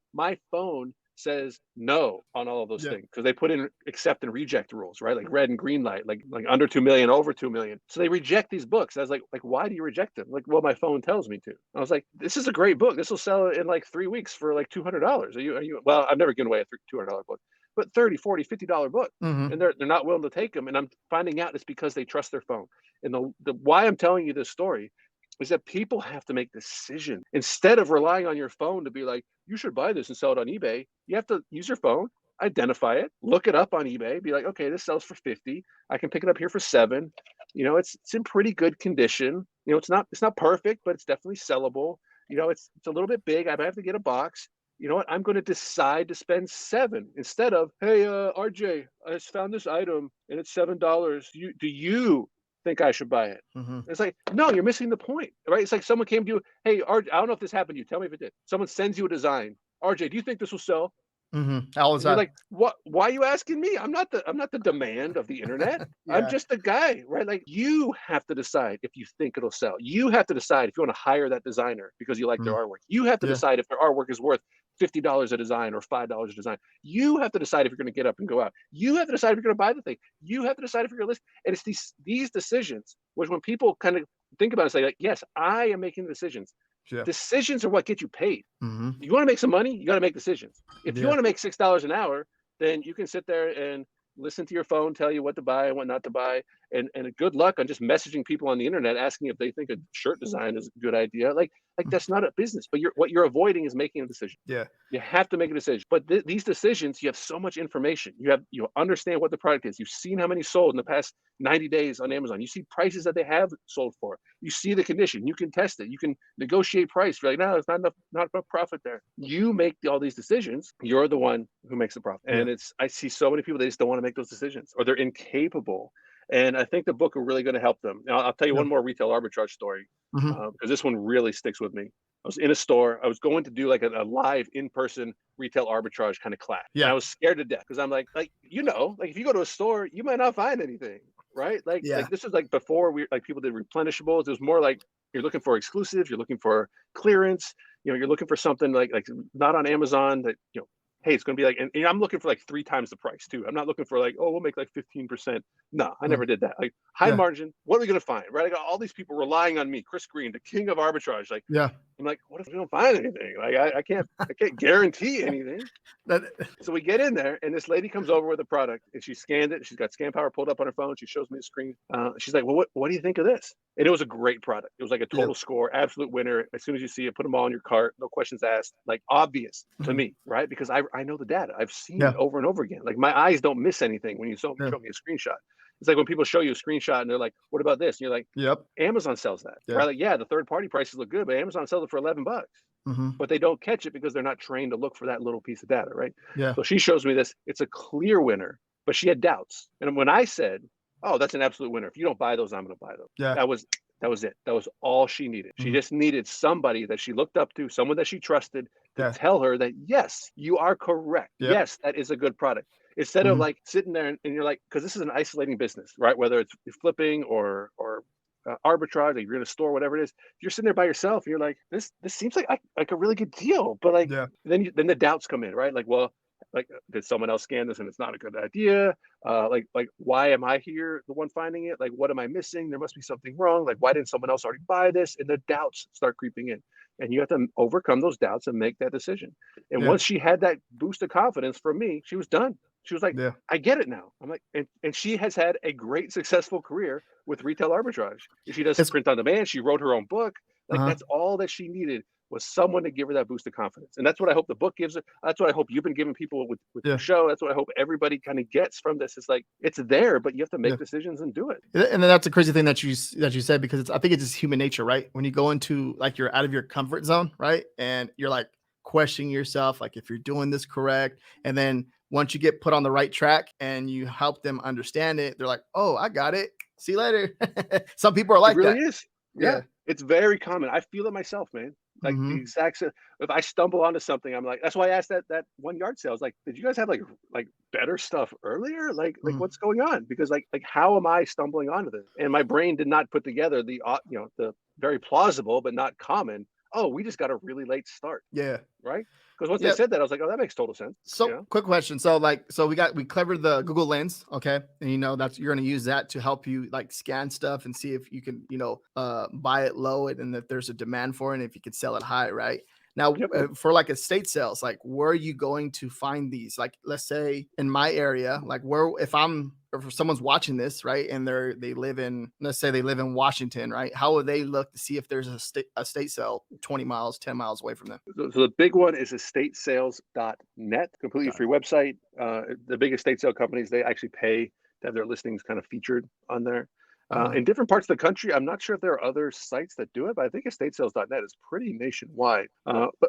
Speaker 2: phone says no on all of those
Speaker 1: Yeah.
Speaker 2: things because they put in accept and reject rules, right? Like red and green light, like under 2 million, over 2 million. So they reject these books. I was like, why do you reject them? Like, well, my phone tells me to. I was like, this is a great book. This will sell in like 3 weeks for like $200. Are you, well, I've never given away a $200 book, but 30, 40, $50 book.
Speaker 1: Mhm.
Speaker 2: And they're not willing to take them. And I'm finding out it's because they trust their phone. And the why I'm telling you this story is that people have to make decisions instead of relying on your phone to be like, you should buy this and sell it on eBay. You have to use your phone, identify it, look it up on eBay, be like, okay, this sells for 50. I can pick it up here for 7. It's in pretty good condition. It's not perfect, but it's definitely sellable. It's a little bit big. I might have to get a box. You know what? I'm going to decide to spend 7 instead of, hey, RJ, I just found this item and it's $7. Do you think I should buy it?
Speaker 1: Mhm.
Speaker 2: It's like, no, you're missing the point, right? It's like someone came to you, hey, RJ, I don't know if this happened to you. Tell me if it did. Someone sends you a design. RJ, do you think this will sell?
Speaker 1: Mhm. How was
Speaker 2: And you're
Speaker 1: that?
Speaker 2: like, what? Why are you asking me? I'm not the demand of the internet. I'm
Speaker 1: Yeah.
Speaker 2: just a guy, right? Like you have to decide if you think it'll sell. You have to decide if you want to hire that designer because you like their
Speaker 1: Mhm.
Speaker 2: artwork. You have to
Speaker 1: Yeah.
Speaker 2: decide if their artwork is worth $50 a design or $5 a design. You have to decide if you're going to get up and go out. You have to decide if you're going to buy the thing. You have to decide if you're going to list. And it's these decisions, which when people kind of think about it, say like, yes, I am making the decisions.
Speaker 1: Yeah.
Speaker 2: Decisions are what get you paid.
Speaker 1: Mhm.
Speaker 2: You want to make some money, you got to make decisions. If you
Speaker 1: Yeah.
Speaker 2: want to make $6 an hour, then you can sit there and listen to your phone tell you what to buy and what not to buy. And good luck on just messaging people on the internet asking if they think a shirt design is a good idea. Like that's not a business. But what you're avoiding is making a decision.
Speaker 1: Yeah.
Speaker 2: You have to make a decision. But these decisions, you have so much information. You understand what the product is. You've seen how many sold in the past 90 days on Amazon. You see prices that they have sold for. You see the condition. You can test it. You can negotiate price. You're like, no, it's not enough profit there. You make all these decisions. You're the one who makes the profit.
Speaker 1: Yeah.
Speaker 2: And I see so many people they just don't want to make those decisions or they're incapable. And I think the book are really going to help them. Now, I'll tell you
Speaker 1: Yeah.
Speaker 2: one more retail arbitrage story
Speaker 1: Mhm.
Speaker 2: because this one really sticks with me. I was in a store. I was going to do like a live in-person retail arbitrage kind of class, and
Speaker 1: Yeah.
Speaker 2: I was scared to death because I'm like if you go to a store, you might not find anything, right? Like
Speaker 1: Yeah.
Speaker 2: this is like before people did replenishables. It was more like you're looking for exclusives, you're looking for clearance, you're looking for something like not on Amazon that hey, it's going to be like, and I'm looking for like 3 times the price too. I'm not looking for like, oh, we'll make like 15%. No, I
Speaker 1: Mm,
Speaker 2: never did that. Like high
Speaker 1: yeah,
Speaker 2: margin. What are we going to find? Right? I got all these people relying on me, Chris Green, the king of arbitrage. Like,
Speaker 1: yeah.
Speaker 2: I'm like, what if we don't find anything? Like, I can't guarantee anything.
Speaker 1: That
Speaker 2: So we get in there, and this lady comes over with a product, and she scanned it. She's got Scan Power pulled up on her phone. She shows me the screen. She's like, "Well, what do you think of this?" And it was a great product. It was like a
Speaker 1: yeah.
Speaker 2: total score, absolute winner. As soon as you see it, put them all in your cart, no questions asked. Like obvious to
Speaker 1: Mhm.
Speaker 2: me, right? Because I know the data. I've seen it
Speaker 1: Yeah,
Speaker 2: over and over again. Like my eyes don't miss anything when you
Speaker 1: yeah.
Speaker 2: show me a screenshot. It's like when people show you a screenshot and they're like, "What about this?" And you're like,
Speaker 1: Yep.
Speaker 2: "Amazon sells that."
Speaker 1: Yeah.
Speaker 2: Right? Like, yeah, the third party prices look good, but Amazon sells it for $11,
Speaker 1: Mhm.
Speaker 2: but they don't catch it because they're not trained to look for that little piece of data, right?
Speaker 1: Yeah.
Speaker 2: So she shows me this. It's a clear winner, but she had doubts. And when I said, "Oh, that's an absolute winner. If you don't buy those, I'm going to buy them."
Speaker 1: Yeah.
Speaker 2: That was it. That was all she needed. She
Speaker 1: Mhm.
Speaker 2: just needed somebody that she looked up to, someone that she trusted to
Speaker 1: Yeah.
Speaker 2: tell her that yes, you are correct.
Speaker 1: Yep.
Speaker 2: Yes, that is a good product. Instead of
Speaker 1: Mhm.
Speaker 2: like sitting there and you're like, because this is an isolating business, right? Whether it's flipping or arbitrage, like you're in a store, whatever it is, you're sitting there by yourself. And you're like, this seems like a really good deal, but like
Speaker 1: Yeah.
Speaker 2: then the doubts come in, right? Like, well, like did someone else scan this and it's not a good idea? Like why am I here, the one finding it? Like, what am I missing? There must be something wrong. Like, why didn't someone else already buy this? And the doubts start creeping in, and you have to overcome those doubts and make that decision. And
Speaker 1: Yeah.
Speaker 2: once she had that boost of confidence from me, she was done. She was like,
Speaker 1: Yeah.
Speaker 2: I get it now. I'm like, and she has had a great successful career with retail arbitrage. She does
Speaker 1: It's
Speaker 2: print on demand. She wrote her own book. Like
Speaker 1: uh-huh.
Speaker 2: that's all that she needed was someone to give her that boost of confidence. And that's what I hope the book gives her. That's what I hope you've been giving people with your
Speaker 1: Yeah.
Speaker 2: show. That's what I hope everybody kind of gets from this. It's like it's there, but you have to
Speaker 1: Yeah.
Speaker 2: make decisions and do it.
Speaker 1: And then that's a crazy thing that you said because I think it's just human nature, right? When you go into like you're out of your comfort zone, right? And you're like questioning yourself, like if you're doing this correct. And then once you get put on the right track and you help them understand it, they're like, oh, I got it. See you later. Some people are
Speaker 2: It
Speaker 1: like
Speaker 2: really
Speaker 1: that.
Speaker 2: is.
Speaker 1: Yeah.
Speaker 2: Yeah. It's very common. I feel it myself, man. Like the
Speaker 1: Hmm.
Speaker 2: exact same. If I stumble onto something, I'm like, that's why I asked that one yard sale. I was like, did you guys have like better stuff earlier? Like
Speaker 1: Hmm.
Speaker 2: what's going on? Because like how am I stumbling onto this? And my brain did not put together the very plausible but not common. Oh, we just got a really late start,
Speaker 1: Yeah.
Speaker 2: right? Because once they
Speaker 1: Yeah.
Speaker 2: said that, I was like, oh, that makes total sense. You
Speaker 1: So
Speaker 2: know,
Speaker 1: quick question. So we covered the Google Lens, okay? And that's you're gonna use that to help you like scan stuff and see if you can, buy it low and if there's a demand for it and if you could sell it high, right? Now,
Speaker 2: yep.
Speaker 1: for like estate sales, like where are you going to find these? Like, let's say in my area, like where or if someone's watching this, right, and they live in, let's say they live in Washington, right? How would they look to see if there's a state sale 20 miles, 10 miles away from them?
Speaker 2: So the big one is estatesales.net, completely
Speaker 1: Got
Speaker 2: free website. The big estate sale companies, they actually pay to have their listings kind of featured on there.
Speaker 1: it. Uh-huh.
Speaker 2: In different parts of the country, I'm not sure if there are other sites that do it, but I think estatesales.net is pretty nationwide.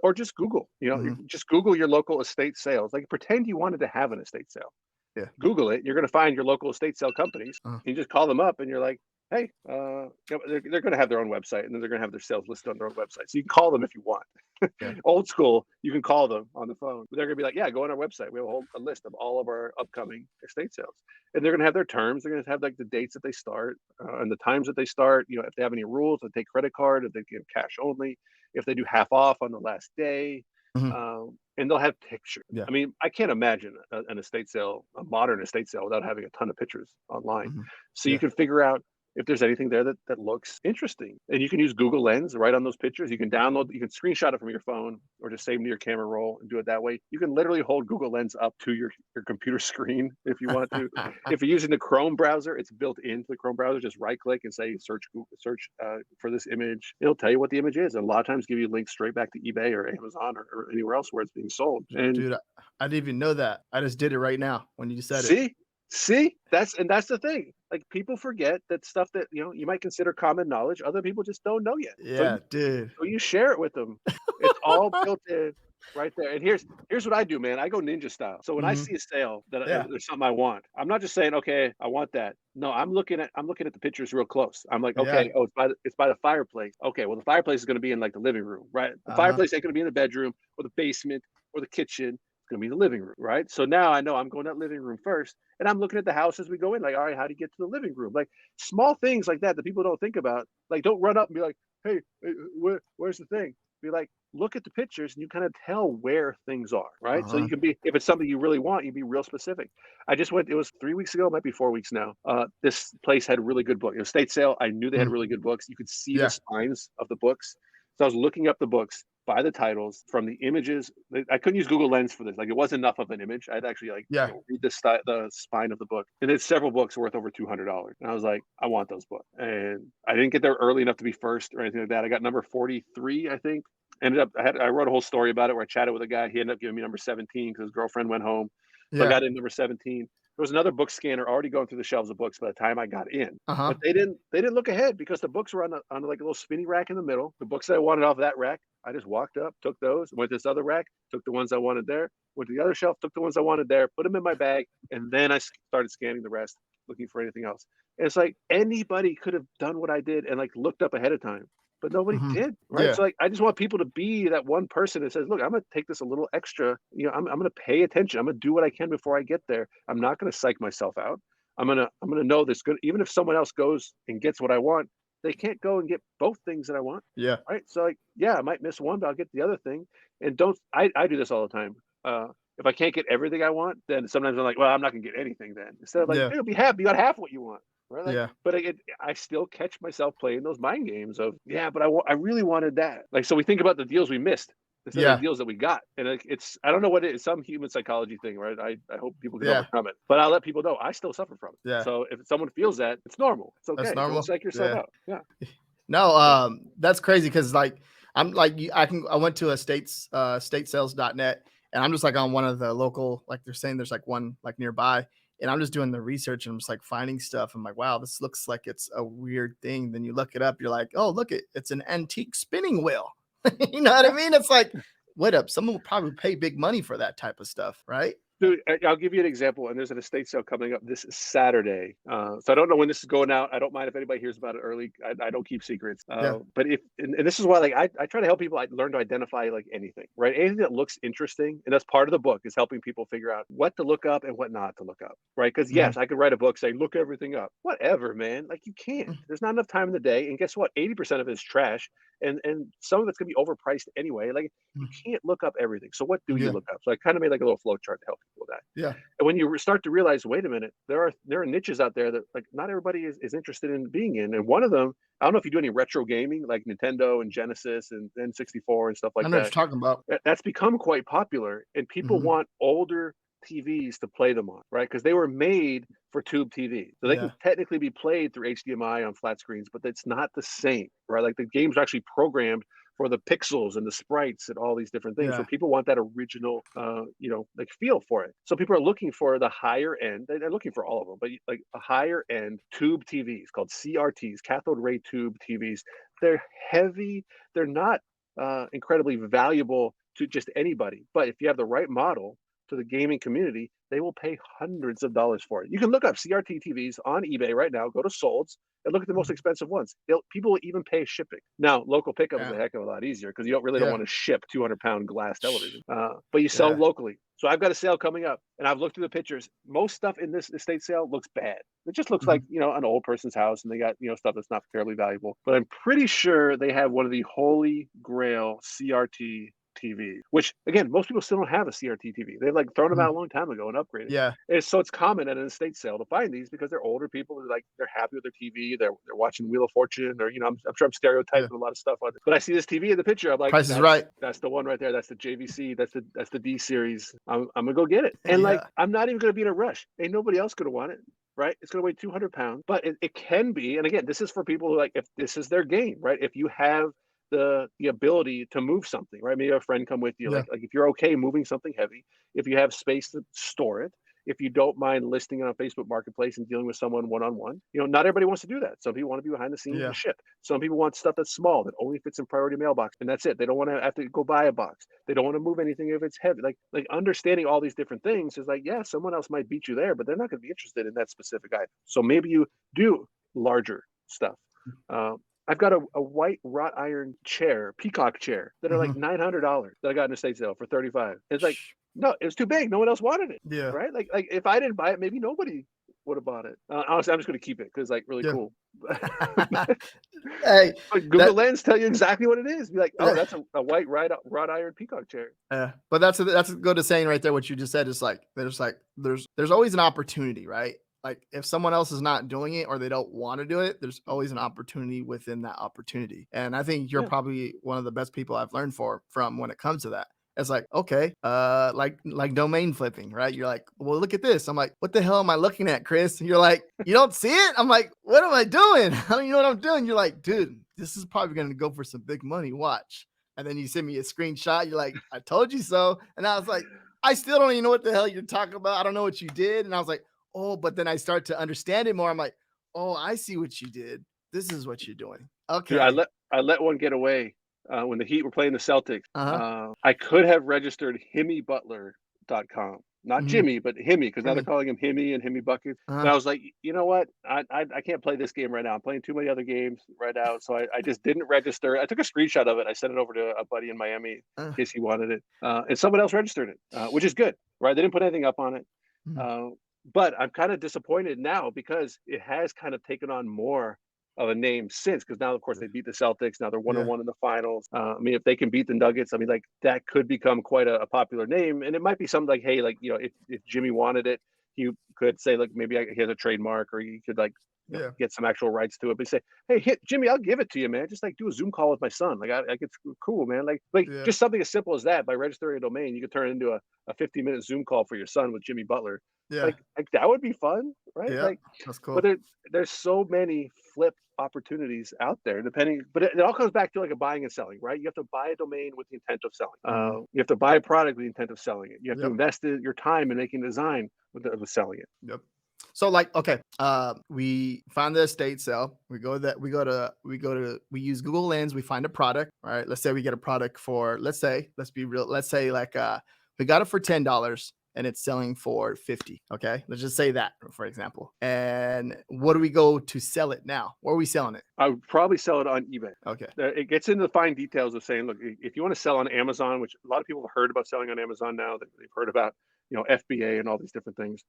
Speaker 2: Or just Google,
Speaker 1: Mhm.
Speaker 2: just Google your local estate sales. Like pretend you wanted to have an estate sale.
Speaker 1: Yeah.
Speaker 2: Google it. You're going to find your local estate sale companies.
Speaker 1: Uh-huh.
Speaker 2: You just call them up and you're like, hey, they're going to have their own website and then they're going to have their sales listed on their own website. So you can call them if you want.
Speaker 1: Yeah.
Speaker 2: Old school, you can call them on the phone. They're going to be like, yeah, go on our website. We have a list of all of our upcoming estate sales. And they're going to have their terms. They're going to have like the dates that they start and the times that they start. If they have any rules, if they take credit card, if they give cash only, if they do half off on the last day.
Speaker 1: Mhm.
Speaker 2: And they'll have pictures.
Speaker 1: Yeah.
Speaker 2: I mean, I can't imagine an estate sale, a modern estate sale, without having a ton of pictures online.
Speaker 1: Mhm.
Speaker 2: So you
Speaker 1: Yeah.
Speaker 2: can figure out if there's anything there that looks interesting. And you can use Google Lens right on those pictures. You can screenshot it from your phone or just save them to your camera roll and do it that way. You can literally hold Google Lens up to your computer screen if you want to. If you're using the Chrome browser, it's built into the Chrome browser. Just right click and say search for this image. It'll tell you what the image is. And a lot of times give you links straight back to eBay or Amazon or anywhere else where it's being sold. And
Speaker 1: Dude, I didn't even know that. I just did it right now when you said it.
Speaker 2: see, that's the thing. Like people forget that stuff that you might consider common knowledge, other people just don't know yet. So
Speaker 1: Yeah, dude.
Speaker 2: you share it with them. It's all built in right there. And here's what I do, man. I go ninja style. So when I
Speaker 1: Mhm.
Speaker 2: see a sale that
Speaker 1: Yeah.
Speaker 2: there's something I want, I'm not just saying, okay, I want that. No, I'm looking at the pictures real close. I'm like,
Speaker 1: Yeah.
Speaker 2: okay, oh, it's by the fireplace. Okay, well the fireplace is going to be in like the living room, right? The
Speaker 1: Uh-huh.
Speaker 2: fireplace ain't going to be in the bedroom or the basement or the kitchen. It's going to be in the living room, right? So now I know I'm going to that living room first, and I'm looking at the house as we go in. Like, all right, how do you get to the living room? Like small things like that that people don't think about. Like, don't run up and be like, hey, where's the thing? be like, look at the pictures and you kind of tell where things are, right? So
Speaker 1: Uh-huh.
Speaker 2: you can be, if it's something you really want, you be real specific. I just went, it was 3 weeks ago, it might be 4 weeks now. This place had a really good book. It was state sale. I knew they had
Speaker 1: Mhm.
Speaker 2: really good books. You could see the
Speaker 1: Yeah.
Speaker 2: spines of the books. So I was looking up the books by the titles from the images. I couldn't use Google Lens for this. Like it wasn't enough of an image. I'd actually
Speaker 1: Yeah.
Speaker 2: read the spine of the book. And it's several books worth over $200. And I was like, I want those books. And I didn't get there early enough to be first or anything like that. I got number 43, I think. Ended up, I wrote a whole story about it where I chatted with a guy. He ended up giving me number 17 because his girlfriend went home. So I
Speaker 1: Yeah.
Speaker 2: got in number 17. There was another book scanner already going through the shelves of books by the time I got in.
Speaker 1: Uh-huh.
Speaker 2: But they didn't look ahead because the books were on like a little spinny rack in the middle. The books that I wanted off that rack, I just walked up, took those, went to this other rack, took the ones I wanted there, went to the other shelf, took the ones I wanted there, put them in my bag, and then I started scanning the rest, looking for anything else. And it's like anybody could have done what I did and like looked up ahead of time, but nobody
Speaker 1: Mhm.
Speaker 2: did, right?
Speaker 1: Yeah.
Speaker 2: So like I just want people to be that one person that says, look, I'm gonna take this a little extra, I'm gonna pay attention. I'm gonna do what I can before I get there. I'm not gonna psych myself out. I'm gonna know this good. Even if someone else goes and gets what I want, they can't go and get both things that I want.
Speaker 1: Yeah.
Speaker 2: Right. So like, yeah, I might miss one, but I'll get the other thing. And don't I do this all the time. If I can't get everything I want, then sometimes I'm like, well, I'm not gonna get anything then. Instead of like,
Speaker 1: Yeah.
Speaker 2: dude, be happy, you got half what you want. Right. Like,
Speaker 1: Yeah.
Speaker 2: but I still catch myself playing those mind games of, yeah, but I really wanted that. Like, so we think about the deals we missed instead of
Speaker 1: Yeah.
Speaker 2: the deals that we got. And like, I don't know what it is, some human psychology thing, right? I hope people can
Speaker 1: Yeah.
Speaker 2: overcome it. But I'll let people know I still suffer from it.
Speaker 1: Yeah.
Speaker 2: So if someone feels that, it's normal. It's
Speaker 1: That's
Speaker 2: okay. Don't
Speaker 1: normal.
Speaker 2: psych yourself
Speaker 1: Yeah.
Speaker 2: out. Yeah.
Speaker 1: No,
Speaker 2: Yeah.
Speaker 1: that's crazy because like I'm like I went to a statesales.net and I'm just like on one of the local, like they're saying there's like one like nearby, and I'm just doing the research and I'm just like finding stuff. I'm like, wow, this looks like it's a weird thing. Then you look it up, you're like, oh, look, it's an antique spinning wheel. You know what I
Speaker 2: Yeah.
Speaker 1: mean? It's like, what up? Someone will probably pay big money for that type of stuff, right?
Speaker 2: Dude, I'll give you an example, and there's an estate sale coming up this Saturday. So I don't know when this is going out. I don't mind if anybody hears about it early. I don't keep secrets.
Speaker 1: Yeah.
Speaker 2: But if and this is why like I try to help people learn to identify like anything, right? Anything that looks interesting, and that's part of the book is helping people figure out what to look up and what not to look up, right? Because
Speaker 1: Mhm.
Speaker 2: yes, I could write a book saying look everything up. Whatever, man. Like you can't.
Speaker 1: Mm.
Speaker 2: There's not enough time in the day, and guess what? 80% of it is trash, and some of it's gonna be overpriced anyway. Like you
Speaker 1: Mm.
Speaker 2: can't look up everything. So what do you
Speaker 1: Yeah.
Speaker 2: look up? So I kind of made like a little flow chart to help people with that.
Speaker 1: Yeah.
Speaker 2: And when you start to realize, wait a minute, there are niches out there that like not everybody is interested in being in. And one of them, I don't know if you do any retro gaming like Nintendo and Genesis and N64 and stuff
Speaker 1: I
Speaker 2: like
Speaker 1: know what you're
Speaker 2: that.
Speaker 1: talking about.
Speaker 2: That's become quite popular, and people
Speaker 1: Mhm.
Speaker 2: want older TVs to play them on, right? Because they were made for tube TV, so they can
Speaker 1: Yeah.
Speaker 2: technically be played through HDMI on flat screens, but it's not the same, right? Like the games are actually programmed for the pixels and the sprites and all these different things. So
Speaker 1: Yeah.
Speaker 2: people want that original, like feel for it. So people are looking for the higher end. They're looking for all of them, but like a higher end tube TVs called CRTs, cathode ray tube TVs. They're heavy. They're not incredibly valuable to just anybody. But if you have the right model to the gaming community, they will pay hundreds of dollars for it. You can look up CRT TVs on eBay right now. Go to Solds and look at the most
Speaker 1: Mhm.
Speaker 2: expensive ones. People will even pay shipping. Now, local pickup is a
Speaker 1: Yeah.
Speaker 2: heck of a lot easier because you don't
Speaker 1: Yeah.
Speaker 2: want to ship 200-pound glass television. But you sell them
Speaker 1: Yeah.
Speaker 2: locally. So I've got a sale coming up, and I've looked through the pictures. Most stuff in this estate sale looks bad. It just looks like
Speaker 1: Mhm.
Speaker 2: an old person's house, and they got stuff that's not fairly valuable. But I'm pretty sure they have one of the holy grail CRT TV, which again, most people still don't have a CRT TV. They've like thrown them out
Speaker 1: Mhm.
Speaker 2: a long time ago and upgraded.
Speaker 1: Yeah.
Speaker 2: And so it's common at an estate sale to find these because they're older people. They're happy with their TV. They're watching Wheel of Fortune, or I'm sure I'm stereotyping
Speaker 1: Yeah.
Speaker 2: a lot of stuff on it. But I see this TV in the picture. I'm like,
Speaker 1: Price is right.
Speaker 2: that's the one right there. That's the JVC. That's the D series. I'm gonna go get it. And like,
Speaker 1: Yeah.
Speaker 2: I'm not even gonna be in a rush. Ain't nobody else gonna want it. Right? It's going to weigh 200 pounds, but it can be. And again, this is for people who like, if this is their game, right? If you have the ability to move something, right? Maybe a friend come with you,
Speaker 1: Yeah.
Speaker 2: like if you're okay moving something heavy, if you have space to store it, if you don't mind listing it on Facebook Marketplace and dealing with someone one-on-one, not everybody wants to do that. Some people want to be behind the scenes
Speaker 1: Yeah.
Speaker 2: and ship. Some people want stuff that's small that only fits in priority mailbox, and that's it. They don't want to have to go buy a box. They don't want to move anything if it's heavy. Like understanding all these different things is like, yeah, someone else might beat you there, but they're not going to be interested in that specific item. So maybe you do larger stuff. I've got a white wrought iron chair, peacock chair, that are like
Speaker 1: Mhm.
Speaker 2: $900 that I got in a estate sale for 35. It's like, no, it was too big. No one else wanted it,
Speaker 1: Yeah.
Speaker 2: right? Like if I didn't buy it, maybe nobody would have bought it. Honestly, I'm just gonna keep it because like really
Speaker 1: Yeah.
Speaker 2: cool.
Speaker 1: Hey,
Speaker 2: But Google
Speaker 1: that
Speaker 2: Lens tell you exactly what it is. Be like, oh,
Speaker 1: yeah.
Speaker 2: that's a white wrought iron peacock chair.
Speaker 1: Yeah, but that's a good to saying right there. What you just said is like there's always an opportunity, right? Like if someone else is not doing it or they don't want to do it, there's always an opportunity within that opportunity. And I think you're
Speaker 2: Yeah.
Speaker 1: probably one of the best people I've learned from when it comes to that. It's like, okay, like domain flipping, right? You're like, well, look at this. I'm like, what the hell am I looking at, Chris? You're like, you don't see it? I'm like, what am I doing? I don't even know what I'm doing. You're like, dude, this is probably gonna go for some big money. Watch. And then you send me a screenshot. You're like, I told you so. And I was like, I still don't even know what the hell you're talking about. I don't know what you did. And I was like, oh, but then I start to understand it more. I'm like, oh, I see what you did. This is what you're doing.
Speaker 2: Dude,
Speaker 1: Okay.
Speaker 2: I let one get away when the Heat were playing the Celtics.
Speaker 1: Uh-huh.
Speaker 2: I could have registered himmybutler.com. Not
Speaker 1: Mhm.
Speaker 2: Jimmy, but Himmy, because now they're
Speaker 1: Timmy.
Speaker 2: calling him Himmy and Himmy Buckets. But
Speaker 1: Uh-huh.
Speaker 2: I was like, you know what? I can't play this game right now. I'm playing too many other games right now. So I just didn't register. I took a screenshot of it. I sent it over to a buddy in Miami in
Speaker 1: Uh,
Speaker 2: case he wanted it. And someone else registered it, which is good, right? They didn't put anything up on it.
Speaker 1: mhm.
Speaker 2: Uh, but I'm kind of disappointed now because it has kind of taken on more of a name since, because now, of course, they beat the Celtics. Now they're one and
Speaker 1: Yeah.
Speaker 2: one in the finals. I mean, if they can beat the Nuggets, I mean, like that could become quite a popular name. And it might be something like, hey, like, you know, if Jimmy wanted it, he could say, like, maybe he has a trademark, or he could, like,
Speaker 1: Yeah.
Speaker 2: get some actual rights to it. But say, hey, hit Jimmy, I'll give it to you, man. Just like do a Zoom call with my son. Like it's cool, man. Like
Speaker 1: Yeah.
Speaker 2: just something as simple as that. By registering a domain, you could turn it into a 50-minute Zoom call for your son with Jimmy Butler.
Speaker 1: Yeah.
Speaker 2: Like that would be fun, right?
Speaker 1: Yeah.
Speaker 2: Like,
Speaker 1: That's
Speaker 2: but
Speaker 1: cool.
Speaker 2: there's so many flip opportunities out there depending, but it all comes back to like a buying and selling, right? You have to buy a domain with the intent of selling.
Speaker 1: Mhm.
Speaker 2: You have to buy a product with the intent of selling it. You have to
Speaker 1: Yep.
Speaker 2: invest your time in making design with selling it.
Speaker 1: Yep. So like, okay, we find the estate sale. We use Google Lens. We find a product. All right. Let's say we get a product for, let's be real. Let's say like, we got it for $10 and it's selling for 50. Okay. Let's just say that for example. And what do we go to sell it now? Where are we selling it?
Speaker 2: I would probably sell it on eBay.
Speaker 1: Okay.
Speaker 2: It gets into the fine details of saying, look, if you want to sell on Amazon, which a lot of people have heard about selling on Amazon now, they've heard about, FBA and all these different things.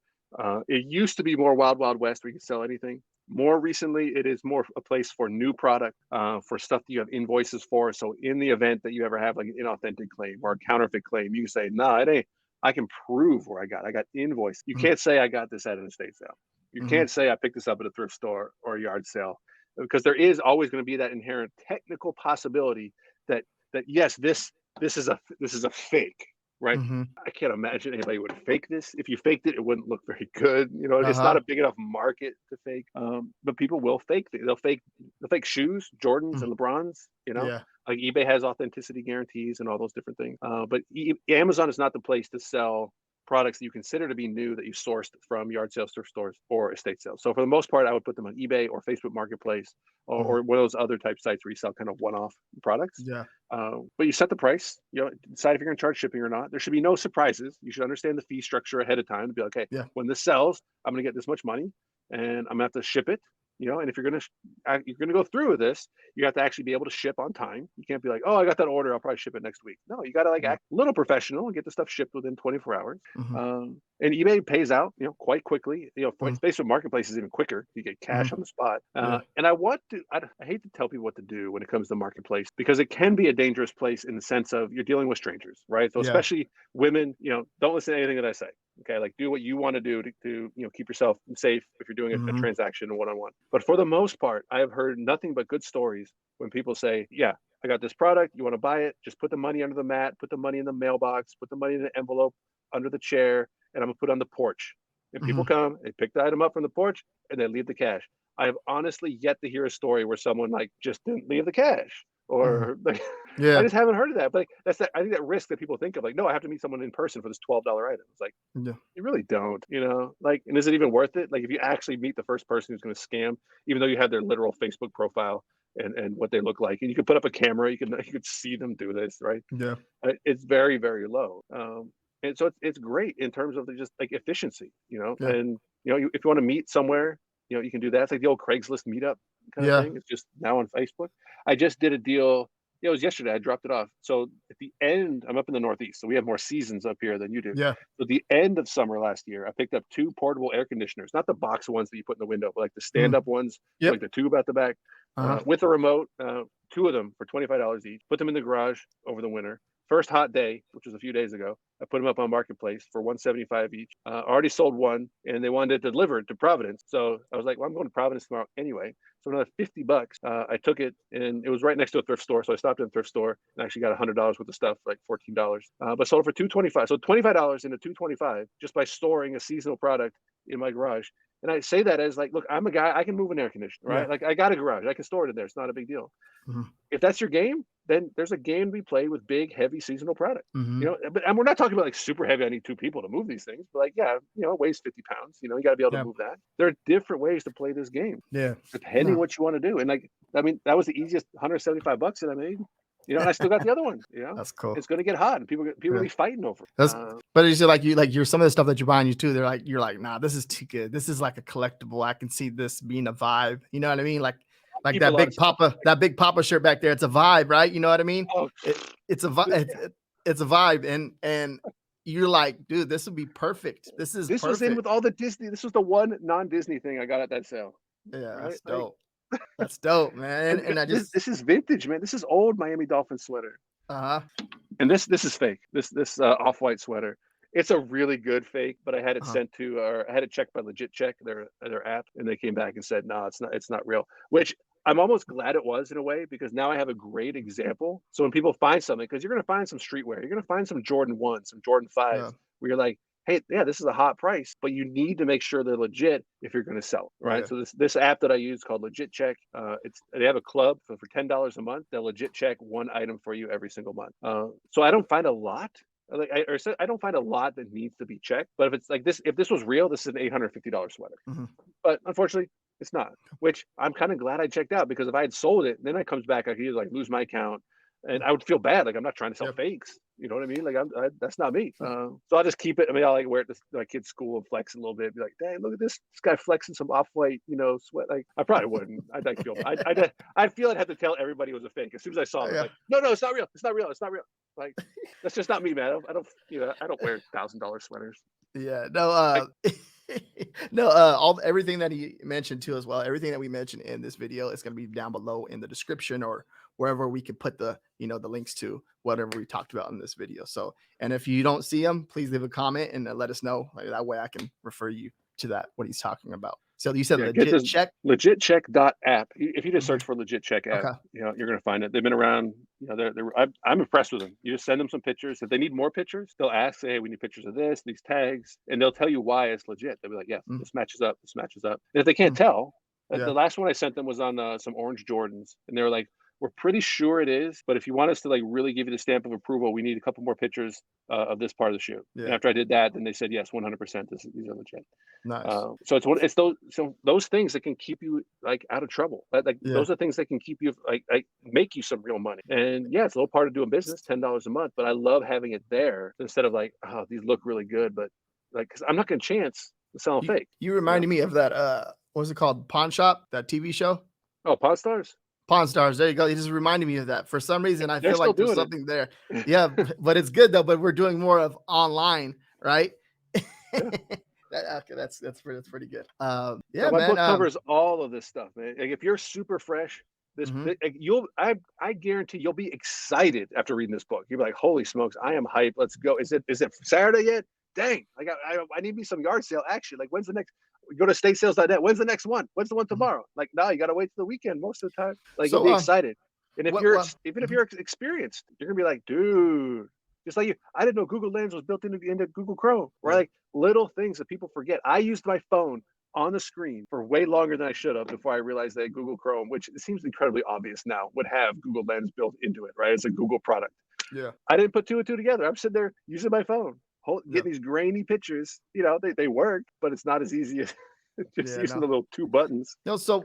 Speaker 2: It used to be more wild, wild west where you could sell anything. More recently, it is more a place for new product, for stuff that you have invoices for. So in the event that you ever have like an inauthentic claim or a counterfeit claim, you can say, no, it ain't. I can prove where I got invoice. You
Speaker 1: Mhm.
Speaker 2: can't say I got this at an estate sale. You
Speaker 1: Mhm.
Speaker 2: can't say I picked this up at a thrift store or a yard sale, because there is always going to be that inherent technical possibility that yes, this is a fake, right?
Speaker 1: Mhm.
Speaker 2: I can't imagine anybody would fake this. If you faked it, it wouldn't look very good. It's not
Speaker 1: Uh-huh.
Speaker 2: a big enough market to fake. But people will fake it. They'll fake shoes, Jordans
Speaker 1: Mm.
Speaker 2: and LeBrons.
Speaker 1: Yeah.
Speaker 2: Like eBay has authenticity guarantees and all those different things. But Amazon is not the place to sell products that you consider to be new that you sourced from yard sales, thrift stores, or estate sales. So for the most part, I would put them on eBay or Facebook Marketplace,
Speaker 1: Mhm.
Speaker 2: or one of those other type sites where you sell kind of one-off products.
Speaker 1: Yeah.
Speaker 2: But you set the price, decide if you're going to charge shipping or not. There should be no surprises. You should understand the fee structure ahead of time to be like, okay,
Speaker 1: Yeah.
Speaker 2: when this sells, I'm going to get this much money, and I'm going to have to ship it. And if you're going to go through with this, you have to actually be able to ship on time. You can't be like, oh, I got that order, I'll probably ship it next week. No, you got to like
Speaker 1: Yeah.
Speaker 2: act a little professional and get the stuff shipped within 24 hours.
Speaker 1: Mhm.
Speaker 2: And eBay pays out, quite quickly.
Speaker 1: Mhm.
Speaker 2: Facebook Marketplace is even quicker. You get cash
Speaker 1: Mhm.
Speaker 2: on the spot.
Speaker 1: Yeah.
Speaker 2: And I hate to tell people what to do when it comes to Marketplace, because it can be a dangerous place in the sense of you're dealing with strangers, right? So
Speaker 1: Yeah.
Speaker 2: especially women, don't listen to anything that I say. Okay, like do what you want to do to keep yourself safe if you're doing a
Speaker 1: Mhm.
Speaker 2: transaction one-on-one. But for the most part, I have heard nothing but good stories when people say, "Yeah, I got this product. You want to buy it? Just put the money under the mat, put the money in the mailbox, put the money in the envelope under the chair, and I'm gonna put it on the porch." And people
Speaker 1: Mhm.
Speaker 2: come, they pick the item up from the porch, and they leave the cash. I have honestly yet to hear a story where someone like just didn't leave the cash,
Speaker 1: Mhm.
Speaker 2: or like I
Speaker 1: Yeah.
Speaker 2: just haven't heard of that. But like, I think that risk that people think of, like, no, I have to meet someone in person for this $12 item. It's like,
Speaker 1: Yeah.
Speaker 2: you really don't, like, and is it even worth it? Like, if you actually meet the first person who's going to scam, even though you have their literal Facebook profile and what they look like, and you can put up a camera, you could see them do this, right?
Speaker 1: Yeah.
Speaker 2: It's very, very low. And so it's great in terms of the just like efficiency,
Speaker 1: Yeah.
Speaker 2: and if you want to meet somewhere, you can do that. It's like the old Craigslist meetup kind of
Speaker 1: Yeah.
Speaker 2: thing. It's just now on Facebook. I just did a deal Yeah, it was yesterday. I dropped it off. So at the end, I'm up in the Northeast, so we have more seasons up here than you do.
Speaker 1: Yeah.
Speaker 2: So at the end of summer last year, I picked up 2 portable air conditioners, not the box ones that you put in the window, but like the
Speaker 1: Mm.
Speaker 2: stand-up ones,
Speaker 1: Yep.
Speaker 2: like the tube at the back,
Speaker 1: Uh-huh.
Speaker 2: with a remote. 2 of them for $25 each. Put them in the garage over the winter. First hot day, which was a few days ago, I put them up on Marketplace for 175 each. Already sold one, and they wanted it delivered to Providence. So I was like, well, I'm going to Providence tomorrow anyway. So another $50. I took it, and it was right next to a thrift store. So I stopped at the thrift store and actually got $100 worth of stuff, like $14. But sold it for $225. So $25 into $225 just by storing a seasonal product in my garage. And I say that as like, look, I'm a guy, I can move an air conditioner, right?
Speaker 1: Yeah.
Speaker 2: Like I got a garage, I can store it in there. It's not a big deal.
Speaker 1: Mhm.
Speaker 2: If that's your game, then there's a game to be played with big, heavy seasonal product.
Speaker 1: Mhm.
Speaker 2: You know, but and we're not talking about like super heavy. I need 2 people to move these things, but like, yeah, you know, it weighs 50 pounds. You know, you got to be able to
Speaker 1: Yeah.
Speaker 2: move that. There are different ways to play this game,
Speaker 1: Yeah.
Speaker 2: depending
Speaker 1: No.
Speaker 2: what you want to do. And like, I mean, that was the easiest $175 that I made. You know, and I still got the other one. You know,
Speaker 1: That's cool.
Speaker 2: it's going to get hot, and people
Speaker 1: Yeah.
Speaker 2: gonna be fighting over it.
Speaker 1: That's but you see, like you're some of the stuff that you're buying you too. You're like, nah, this is too good. This is like a collectible. I can see this being a vibe. You know what I mean? Like
Speaker 2: Keep a lot of stuff.
Speaker 1: That big Papa shirt back there. It's a vibe, right? You know what I mean?
Speaker 2: Oh,
Speaker 1: It's a vibe. It's a vibe, and you're like, dude, this would be perfect. This is
Speaker 2: this was in
Speaker 1: perfect.
Speaker 2: with all the Disney. This was the one non-Disney thing I got at that sale.
Speaker 1: Yeah,
Speaker 2: Right?
Speaker 1: that's
Speaker 2: Like,
Speaker 1: dope. That's dope, man.
Speaker 2: and
Speaker 1: And I just
Speaker 2: this is vintage, man. This is old Miami Dolphin sweater.
Speaker 1: uh-huh.
Speaker 2: And this is fake. This off-white sweater. It's a really good fake, but I had it
Speaker 1: Uh-huh.
Speaker 2: sent to, or I had it checked by Legit Check, their app, and they came back and said, no, it's not real. Which I'm almost glad it was in a way, because now I have a great example. So when people find something, because you're gonna find some streetwear, you're gonna find some Jordan 1s, some Jordan 5s,
Speaker 1: Yeah.
Speaker 2: where you're like, hey, yeah, this is a hot price, but you need to make sure they're legit if you're going to sell it, right?
Speaker 1: Yeah.
Speaker 2: So this app that I use called Legit Check, they have a club for $10 a month. They'll legit check one item for you every single month. So I don't find a lot. I don't find a lot that needs to be checked. But if it's like this, if this was real, this is an $850 sweater.
Speaker 1: Mhm.
Speaker 2: But unfortunately, it's not. Which I'm kind of glad I checked out, because if I had sold it, then it comes back, I could either like lose my account, and I would feel bad. Like I'm not trying to sell
Speaker 1: Yep.
Speaker 2: fakes. You know what I mean? Like that's not me. So I'll just keep it. I mean, I'll like wear it to my kid's school and flex a little bit. Be like, dang, look at this guy flexing some off-white, sweat. Like I probably wouldn't. I'd like feel. I'd feel I'd have to tell everybody it was a fake as soon as I saw it.
Speaker 1: Yeah.
Speaker 2: Like, no, it's not real. It's not real. It's not real. Like that's just not me, man. I don't wear $1,000 sweaters.
Speaker 1: Yeah, no, no, everything that he mentioned too as well. Everything that we mentioned in this video is going to be down below in the description, or wherever we can put the links to whatever we talked about in this video. So, and if you don't see them, please leave a comment and let us know. Like, that way I can refer you to that, what he's talking about. So you said
Speaker 2: Yeah,
Speaker 1: Legit Check.
Speaker 2: Legitcheck.app. If you just search
Speaker 1: Mhm.
Speaker 2: for Legit Check app,
Speaker 1: Okay.
Speaker 2: you're gonna find it. They've been around. I'm impressed with them. You just send them some pictures. If they need more pictures, they'll ask, "Hey, we need pictures of this, these tags," and they'll tell you why it's legit. They'll be like, "Yeah,
Speaker 1: Mm,
Speaker 2: this matches up. This matches up." And if they can't
Speaker 1: mm,
Speaker 2: tell,
Speaker 1: yeah.
Speaker 2: the last one I sent them was on some orange Jordans, and they were like, "We're pretty sure it is, but if you want us to like really give you the stamp of approval, we need a couple more pictures of this part of the shoe." And
Speaker 1: Yeah.
Speaker 2: after I did that, then they said, "Yes, 100%. These are legit."
Speaker 1: Nice.
Speaker 2: So it's those things that can keep you like out of trouble. Like
Speaker 1: Yeah.
Speaker 2: those are things that can keep you like make you some real money. And yeah, it's a little part of doing business, $10 a month. But I love having it there instead of like, oh, these look really good, but like, because I'm not gonna chance to sell them
Speaker 1: You
Speaker 2: fake.
Speaker 1: you
Speaker 2: You know?
Speaker 1: reminded me of that, what was it called? Pawn Shop, that TV show?
Speaker 2: Oh, Pawn Stars,
Speaker 1: Pawn Stars, there you go. You just reminded me of that. For some reason, I
Speaker 2: they're
Speaker 1: feel
Speaker 2: still
Speaker 1: like there's
Speaker 2: doing it.
Speaker 1: something there. Yeah, but it's good though. But we're doing more of online, right?
Speaker 2: Yeah.
Speaker 1: Okay, that's pretty good.
Speaker 2: So
Speaker 1: Yeah,
Speaker 2: my
Speaker 1: man.
Speaker 2: book covers all of this stuff, man. Like if you're super fresh,
Speaker 1: Mhm.
Speaker 2: like, I guarantee you'll be excited after reading this book. You'll be like, holy smokes, I am hyped. Let's go. Is it Saturday yet? Dang, I need me some yard sale action. Like when's the next? We go to statesales.net. When's the next one? When's the one
Speaker 1: Mhm.
Speaker 2: tomorrow? Like no, you gotta wait till the weekend most of the time. Like you'll
Speaker 1: So,
Speaker 2: be excited. And if
Speaker 1: what?
Speaker 2: even if
Speaker 1: Mhm.
Speaker 2: you're experienced, you're gonna be like, dude, just like you. I didn't know Google Lens was built into Google Chrome. Right?
Speaker 1: Yeah.
Speaker 2: Like little things that people forget. I used my phone on the screen for way longer than I should have before I realized that Google Chrome, which it seems incredibly obvious now, would have Google Lens built into it, right? It's a Google product.
Speaker 1: Yeah.
Speaker 2: I didn't put two and two together. I'm sitting there using my phone,
Speaker 1: Yeah.
Speaker 2: getting these grainy pictures. They work, but it's not as easy as just
Speaker 1: Yeah.
Speaker 2: using
Speaker 1: No.
Speaker 2: the little 2 buttons.
Speaker 1: No. So,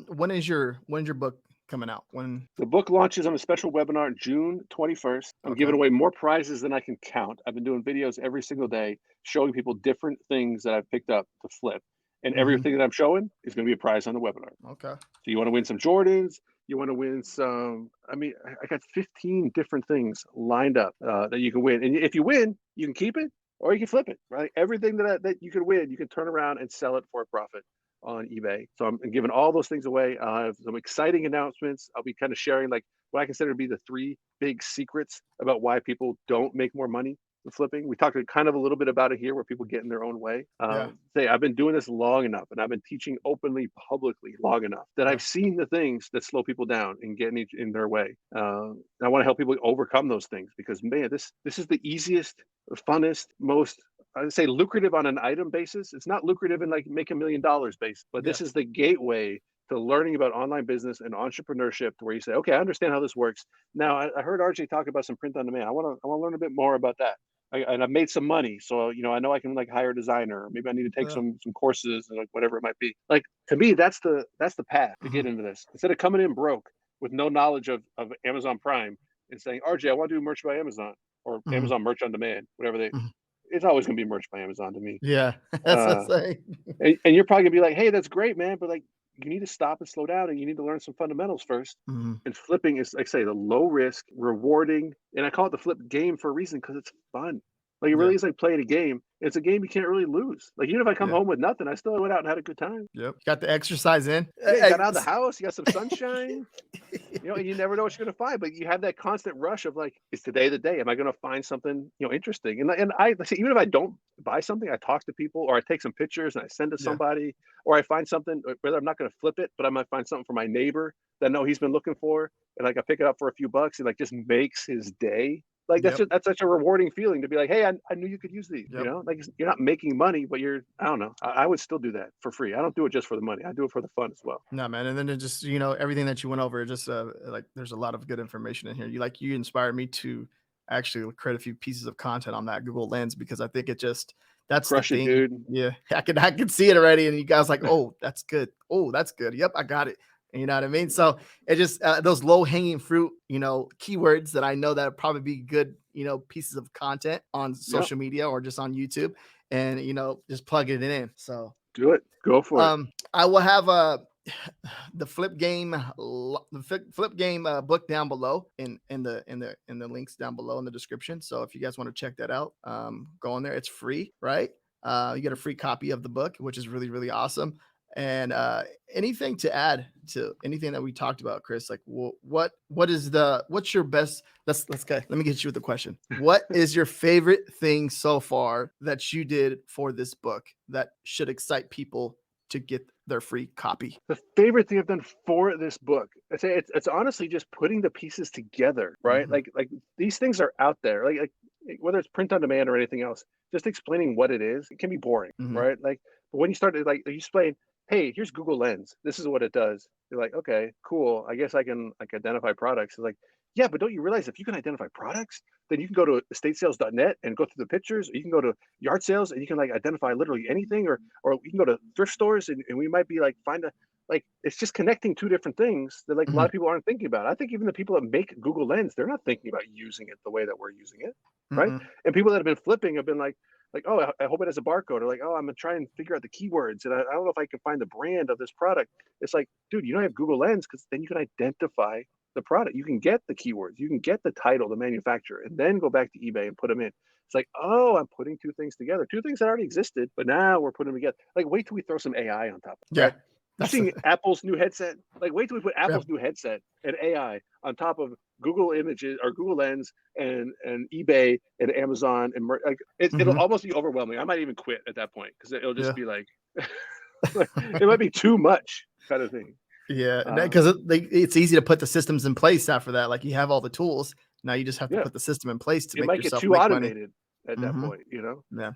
Speaker 1: when's your book coming out? When?
Speaker 2: The book launches on a special webinar June 21st. I'm
Speaker 1: Okay.
Speaker 2: giving away more prizes than I can count. I've been doing videos every single day showing people different things that I've picked up to flip. And
Speaker 1: Mhm.
Speaker 2: everything that I'm showing is going to be a prize on the webinar.
Speaker 1: Okay.
Speaker 2: So you want to win some Jordans, You want to win some. I mean, I got 15 different things lined up that you can win. And if you win, you can keep it or you can flip it, right? Everything that you can win, you can turn around and sell it for a profit on eBay. So I'm giving all those things away. I have some exciting announcements. I'll be kind of sharing like what I consider to be the three big secrets about why people don't make more money with flipping. We talked kind of a little bit about it here where people get in their own way.
Speaker 1: Yeah.
Speaker 2: Say, I've been doing this long enough and I've been teaching openly, publicly long enough that
Speaker 1: Yeah.
Speaker 2: I've seen the things that slow people down and get in their way. I want to help people overcome those things because, man, this is the easiest, funnest, most I'd say lucrative on an item basis. It's not lucrative in like make $1 million base, but
Speaker 1: Yeah.
Speaker 2: this is the gateway to learning about online business and entrepreneurship to where you say, okay, I understand how this works. Now I heard RJ talk about some print on demand. I want to learn a bit more about that. And I've made some money, so I know I can like hire a designer. Or maybe I need to take
Speaker 1: Yeah.
Speaker 2: some courses and like whatever it might be. Like to me, that's the path to
Speaker 1: Mhm.
Speaker 2: get into this. Instead of coming in broke with no knowledge of Amazon Prime and saying, RJ, I want to do merch by Amazon or
Speaker 1: Mhm.
Speaker 2: Amazon merch on demand, whatever they.
Speaker 1: Mhm.
Speaker 2: It's always going to be merch by Amazon to me.
Speaker 1: Yeah. That's what I'm
Speaker 2: Uh,
Speaker 1: saying.
Speaker 2: and you're probably gonna be like, hey, that's great, man, but like you need to stop and slow down and you need to learn some fundamentals first.
Speaker 1: Mhm.
Speaker 2: And flipping is, like I say, the low risk, rewarding, and I call it the flip game for a reason because it's fun. Like it
Speaker 1: Yeah.
Speaker 2: really is like playing a game. It's a game you can't really lose. Like even if I come
Speaker 1: Yeah.
Speaker 2: home with nothing, I still went out and had a good time.
Speaker 1: Yep. Got the exercise in.
Speaker 2: Yeah, you got
Speaker 1: Hey,
Speaker 2: out of the house, you got some sunshine, and you never know what you're gonna find, but you have that constant rush of like, is today the day? Am I gonna find something, interesting? And I say, even if I don't buy something, I talk to people or I take some pictures and I send to
Speaker 1: yeah.
Speaker 2: somebody, or I find something, whether I'm not gonna flip it, but I might find something for my neighbor that I know he's been looking for, and like I pick it up for a few bucks and like just makes his day. Like
Speaker 1: Yep.
Speaker 2: that's such a rewarding feeling to be like, hey, I knew you could use these,
Speaker 1: Yep.
Speaker 2: like you're not making money, but I don't know. I would still do that for free. I don't do it just for the money. I do it for the fun as well.
Speaker 1: No, man. And then it just, everything that you went over, just like there's a lot of good information in here. You inspired me to actually create a few pieces of content on that Google Lens because I think that's the
Speaker 2: Crush it,
Speaker 1: thing.
Speaker 2: dude.
Speaker 1: Yeah. I could see it already. And you guys like, oh, that's good. Oh, that's good. Yep, I got it. And you know what I mean? So it just those low hanging fruit, keywords that I know that would probably be good, pieces of content on
Speaker 2: Yep.
Speaker 1: social media or just on YouTube and just plug it in. So
Speaker 2: Do it. Go for it.
Speaker 1: I will have the flip game book down below in the links down below in the description. So if you guys want to check that out, go on there. It's free, right? You get a free copy of the book, which is really really awesome. And anything to add to anything that we talked about, Chris? Like, what's your best? Let's go. Let me get you with the question. What is your favorite thing so far that you did for this book that should excite people to get their free copy?
Speaker 2: The favorite thing I've done for this book, I'd say it's honestly just putting the pieces together, right?
Speaker 1: Mhm.
Speaker 2: Like these things are out there. Like whether it's print on demand or anything else, just explaining what it is, it can be boring,
Speaker 1: Mhm.
Speaker 2: right? Like but when you start to like you explain, hey, here's Google Lens. This is what it does. You're like, okay, cool. I guess I can like identify products. It's like, yeah, but don't you realize if you can identify products, then you can go to estatesales.net and go through the pictures, or you can go to yard sales and you can like identify literally anything, or you can go to thrift stores and we might be like find a like it's just connecting two different things that like a lot
Speaker 1: Mhm.
Speaker 2: of people aren't thinking about. I think even the people that make Google Lens, they're not thinking about using it the way that we're using it, right?
Speaker 1: Mhm.
Speaker 2: And people that have been flipping have been like, oh, I hope it has a barcode, or like, oh, I'm gonna try and figure out the keywords, and I don't know if I can find the brand of this product. It's like, dude, you don't have Google Lens because then you can identify the product. You can get the keywords, you can get the title, the manufacturer, and then go back to eBay and put them in. It's like, oh, I'm putting two things together, two things that already existed, but now we're putting them together. Like, wait till we throw some AI on top of it,
Speaker 1: Yeah.
Speaker 2: right? You
Speaker 1: That's
Speaker 2: seeing Apple's new headset? Like, wait till we put
Speaker 1: yeah.
Speaker 2: Apple's new headset and AI on top of Google Images or Google Lens and eBay and Amazon and like it'll
Speaker 1: Mhm.
Speaker 2: almost be overwhelming. I might even quit at that point because it'll just
Speaker 1: Yeah.
Speaker 2: be like it might be too much kind of thing.
Speaker 1: Yeah,
Speaker 2: Um,
Speaker 1: because it's easy to put the systems in place after that. Like you have all the tools. Now you just have to
Speaker 2: yeah,
Speaker 1: put the system in place to
Speaker 2: it
Speaker 1: make
Speaker 2: might get
Speaker 1: yourself
Speaker 2: too
Speaker 1: make money.
Speaker 2: automated at that
Speaker 1: Mhm.
Speaker 2: point.
Speaker 1: Yeah.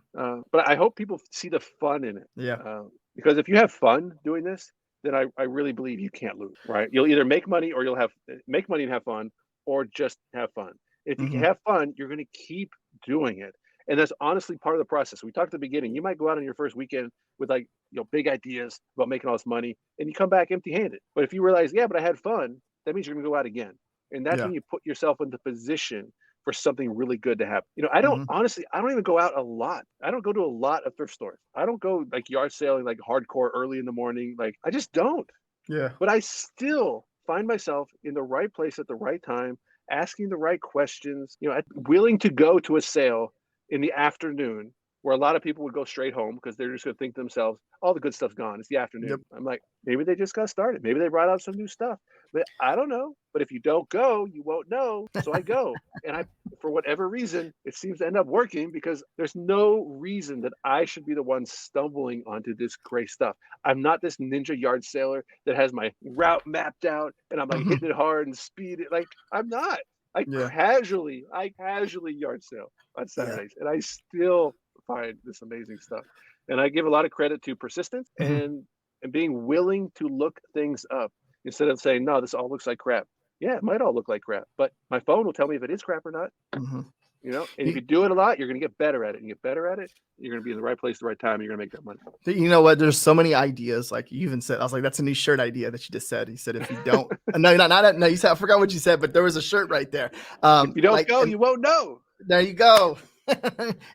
Speaker 2: But I hope people see the fun in it
Speaker 1: Yeah.
Speaker 2: because if you have fun doing this, then I really believe you can't lose. Right? You'll either make money or you'll have make money and have fun, or just have fun. If you can
Speaker 1: Mhm.
Speaker 2: have fun, you're going to keep doing it, and that's honestly part of the process. We talked at the beginning. You might go out on your first weekend with like big ideas about making all this money, and you come back empty-handed. But if you realize, yeah, but I had fun, that means you're going to go out again, and that's
Speaker 1: Yeah.
Speaker 2: when you put yourself into position for something really good to happen.
Speaker 1: Mhm.
Speaker 2: I don't even go out a lot. I don't go to a lot of thrift stores. I don't go like yard selling like hardcore early in the morning. Like I just don't.
Speaker 1: Yeah.
Speaker 2: But I still find myself in the right place at the right time, asking the right questions, willing to go to a sale in the afternoon where a lot of people would go straight home because they're just going to think to themselves, all the good stuff's gone. It's the
Speaker 1: Yep.
Speaker 2: afternoon. I'm like, maybe they just got started. Maybe they brought out some new stuff, but I don't know. But if you don't go, you won't know. So I go. And for whatever reason, it seems to end up working because there's no reason that I should be the one stumbling onto this gray stuff. I'm not this ninja yard sailor that has my route mapped out and I'm like
Speaker 1: Mhm.
Speaker 2: hitting it hard and speed it. Like I'm not.
Speaker 1: Yeah.
Speaker 2: I casually yard sale on
Speaker 1: Yeah.
Speaker 2: Saturdays, and I still find this amazing stuff. And I give a lot of credit to persistence
Speaker 1: Mhm.
Speaker 2: and being willing to look things up instead of saying, no, this all looks like crap. Yeah, it might all look like crap, but my phone will tell me if it is crap or not.
Speaker 1: Mhm.
Speaker 2: And if
Speaker 1: You
Speaker 2: you do it a lot, you're going to get better at it. And get better at it, you're going to be in the right place, at the right time. And you're going to make that money.
Speaker 1: you know what? There's so many ideas. Like you even said, I was like, that's a new shirt idea that you just said. You said if you don't, no, no. You said I forgot what you said, but there was a shirt right there.
Speaker 2: If you don't
Speaker 1: Like
Speaker 2: go,
Speaker 1: and
Speaker 2: you won't know.
Speaker 1: there you go.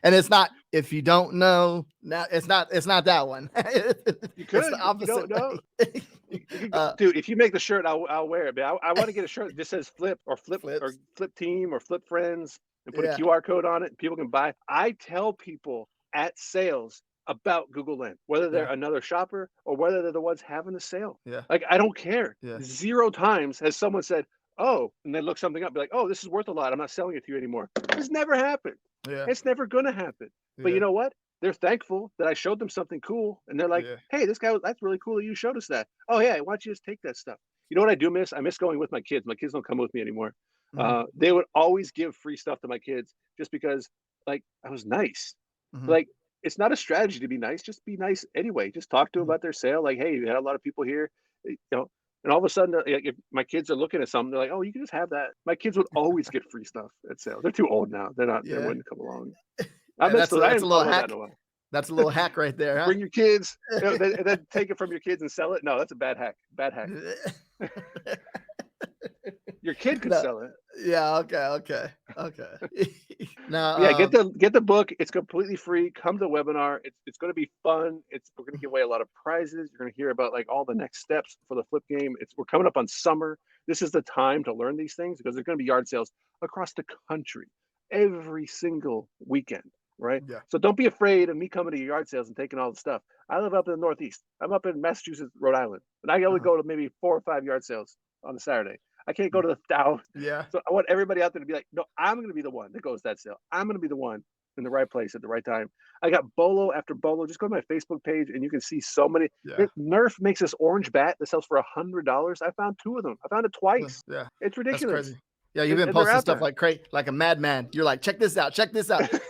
Speaker 1: And it's not if you don't know. Now it's not that one.
Speaker 2: You
Speaker 1: It's
Speaker 2: could,
Speaker 1: the
Speaker 2: if you don't
Speaker 1: opposite
Speaker 2: know.
Speaker 1: way.
Speaker 2: You could
Speaker 1: uh,
Speaker 2: dude, if you make the shirt, I'll wear it, man. I wanna get a shirt that just says
Speaker 1: flips.
Speaker 2: flip team or flip friends and put a
Speaker 1: Yeah.
Speaker 2: QR code on it and people can buy. I tell people at sales about Google Lens, whether they're
Speaker 1: Yeah.
Speaker 2: another shopper or whether they're the ones having the sale.
Speaker 1: Yeah.
Speaker 2: Like, I don't care.
Speaker 1: Yeah.
Speaker 2: 0 times has someone said, "Oh," and they look something up, be like, "Oh, this is worth a lot. I'm not selling it to you anymore." It's never happened.
Speaker 1: Yeah.
Speaker 2: It's never gonna happen. But you
Speaker 1: Yeah.
Speaker 2: know what? They're thankful that I showed them something cool, and they're like,
Speaker 1: Yeah.
Speaker 2: "Hey, that's really cool that you showed us that. Oh yeah, why don't you just take that stuff?" You know what I do miss? I miss going with my kids. My kids don't come with me anymore.
Speaker 1: Mhm.
Speaker 2: They would always give free stuff to my kids just because, like, I was nice.
Speaker 1: Mhm.
Speaker 2: Like, it's not a strategy to be nice. Just be nice anyway. Just talk to them
Speaker 1: Mhm.
Speaker 2: about their sale. Like, hey, you had a lot of people here, and all of a sudden, if my kids are looking at something, they're like, "Oh, you can just have that." My kids would always get free stuff at sale. They're too old now. They're not. They
Speaker 1: Yeah.
Speaker 2: wouldn't come along. I
Speaker 1: And
Speaker 2: miss those. I
Speaker 1: that's a
Speaker 2: hadn't
Speaker 1: little
Speaker 2: thought about that in
Speaker 1: hack.
Speaker 2: a while.
Speaker 1: That's a little hack right there, huh?
Speaker 2: Bring your kids, and then take it from your kids and sell it. No, that's a bad hack. Bad hack. Your kid could
Speaker 1: No.
Speaker 2: sell it.
Speaker 1: Yeah. Okay. Now,
Speaker 2: But yeah, get the book. It's completely free. Come to the webinar. It's going to be fun. We're going to give away a lot of prizes. You're going to hear about like all the next steps for the flip game. We're coming up on summer. This is the time to learn these things because there's going to be yard sales across the country every single weekend, right?
Speaker 1: yeah.
Speaker 2: So don't be afraid of me coming to your yard sales and taking all the stuff. I live up in the Northeast. I'm up in Massachusetts, Rhode Island, and I only
Speaker 1: Uh-huh.
Speaker 2: go to maybe 4 or 5 yard sales on a Saturday. I can't go to the thousand.
Speaker 1: Yeah.
Speaker 2: So I want everybody out there to be like, no, I'm going to be the one that goes to that sale. I'm going to be the one in the right place at the right time. I got bolo after bolo. Just go to my Facebook page and you can see so many.
Speaker 1: Yeah.
Speaker 2: Nerf makes this orange bat that sells for $100. I found 2 of them. I found it twice.
Speaker 1: Yeah.
Speaker 2: It's
Speaker 1: That's
Speaker 2: ridiculous.
Speaker 1: crazy. Yeah, you've been
Speaker 2: And they're
Speaker 1: posting
Speaker 2: out
Speaker 1: stuff
Speaker 2: there.
Speaker 1: like like a madman. You're like, check this out,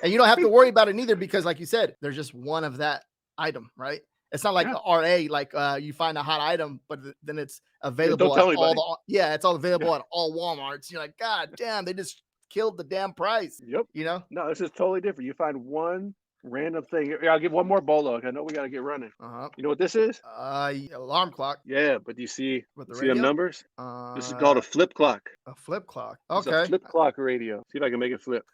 Speaker 1: and you don't have to worry about it neither because, like you said, there's just one of that item, right? It's not like
Speaker 2: Yeah.
Speaker 1: a RA, like you find a hot item, but then it's
Speaker 2: Don't
Speaker 1: available
Speaker 2: tell
Speaker 1: at all
Speaker 2: anybody.
Speaker 1: it's all available
Speaker 2: Yeah.
Speaker 1: at all Walmarts. You're like, God damn, they just killed the damn price,
Speaker 2: Yep.
Speaker 1: you know?
Speaker 2: No, this is totally different. You find one random thing. Here, I'll give one more bolo. I know we got to get running.
Speaker 1: Uh-huh.
Speaker 2: You know what this is?
Speaker 1: Alarm clock
Speaker 2: Yeah, but do you see
Speaker 1: with the
Speaker 2: them
Speaker 1: radio.
Speaker 2: numbers? This is called a flip clock.
Speaker 1: A flip clock.
Speaker 2: It's a
Speaker 1: Okay.
Speaker 2: flip clock radio. See if I can make it flip.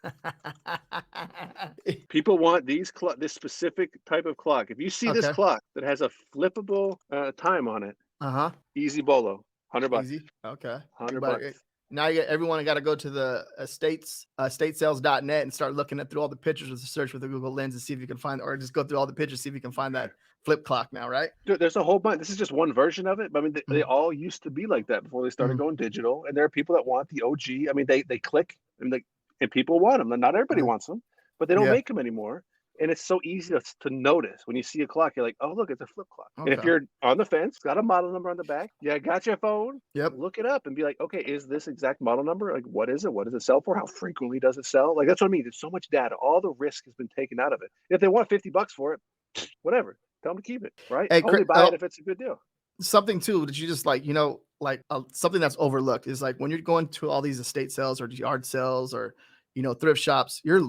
Speaker 2: People want this specific type of clock. If you see this
Speaker 1: Okay.
Speaker 2: clock that has a flippable time on it,
Speaker 1: Uh-huh.
Speaker 2: easy bolo, $100.
Speaker 1: Easy. Okay.
Speaker 2: 100
Speaker 1: But
Speaker 2: bucks.
Speaker 1: now everyone got to go to the statesales.net and start looking through all the pictures with the search with the Google Lens and see if you can find, or just go through all the pictures, see if you can find that flip clock now, right?
Speaker 2: Dude, there's a whole bunch. This is just one version of it. But I mean, they
Speaker 1: Mhm.
Speaker 2: all used to be like that before they started
Speaker 1: Mhm.
Speaker 2: going digital. And there are people that want the OG. I mean, they click and people want them. And not everybody
Speaker 1: Mhm.
Speaker 2: wants them, but they don't
Speaker 1: Yeah.
Speaker 2: make them anymore. And it's so easy to notice when you see a clock. You're like, oh, look, it's a flip clock. And if
Speaker 1: Okay.
Speaker 2: you're on the fence, it's got a model number on the back. Yeah, got your phone.
Speaker 1: Yep.
Speaker 2: Look it up and be like, okay, is this exact model number? Like, what is it? What does it sell for? How frequently does it sell? Like, that's what I mean. There's so much data. All the risk has been taken out of it. If they want $50 for it, whatever. Tell them to keep it, right?
Speaker 1: Hey,
Speaker 2: Only buy it if it's a good deal.
Speaker 1: something too that you just like, something that's overlooked is like when you're going to all these estate sales or yard sales or thrift shops, you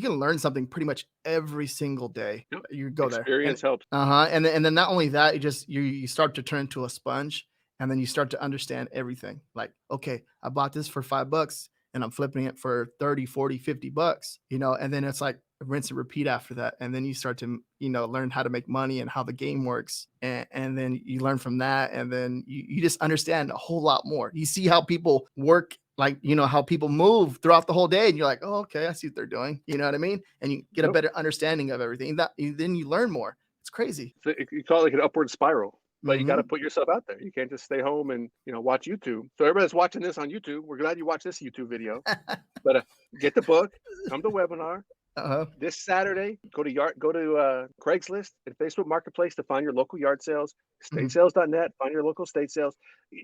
Speaker 1: can learn something pretty much every single day.
Speaker 2: Yep.
Speaker 1: You go there.
Speaker 2: Experience helps.
Speaker 1: And then not only that, you start to turn into a sponge, and then you start to understand everything. Like, okay, I bought this for $5 and I'm flipping it for 30, 40, $50, and then it's like, rinse and repeat after that. And then you start to, learn how to make money and how the game works. And then you learn from that. And then you just understand a whole lot more. You see how people work, like, how people move throughout the whole day. And you're like, oh, okay, I see what they're doing. You know what I mean? And you get a
Speaker 2: Yep.
Speaker 1: better understanding of everything. Then you learn more. It's crazy.
Speaker 2: So you call it like an upward spiral, but you got to
Speaker 1: Hmm.
Speaker 2: put yourself out there. You can't just stay home and watch YouTube. So everybody's watching this on YouTube. We're glad you watched this YouTube video. But get the book, come to webinar
Speaker 1: Uh-huh.
Speaker 2: this Saturday. Go to Craigslist and Facebook Marketplace to find your local yard sales.
Speaker 1: Mhm.
Speaker 2: Statesales.net. Find your local state sales.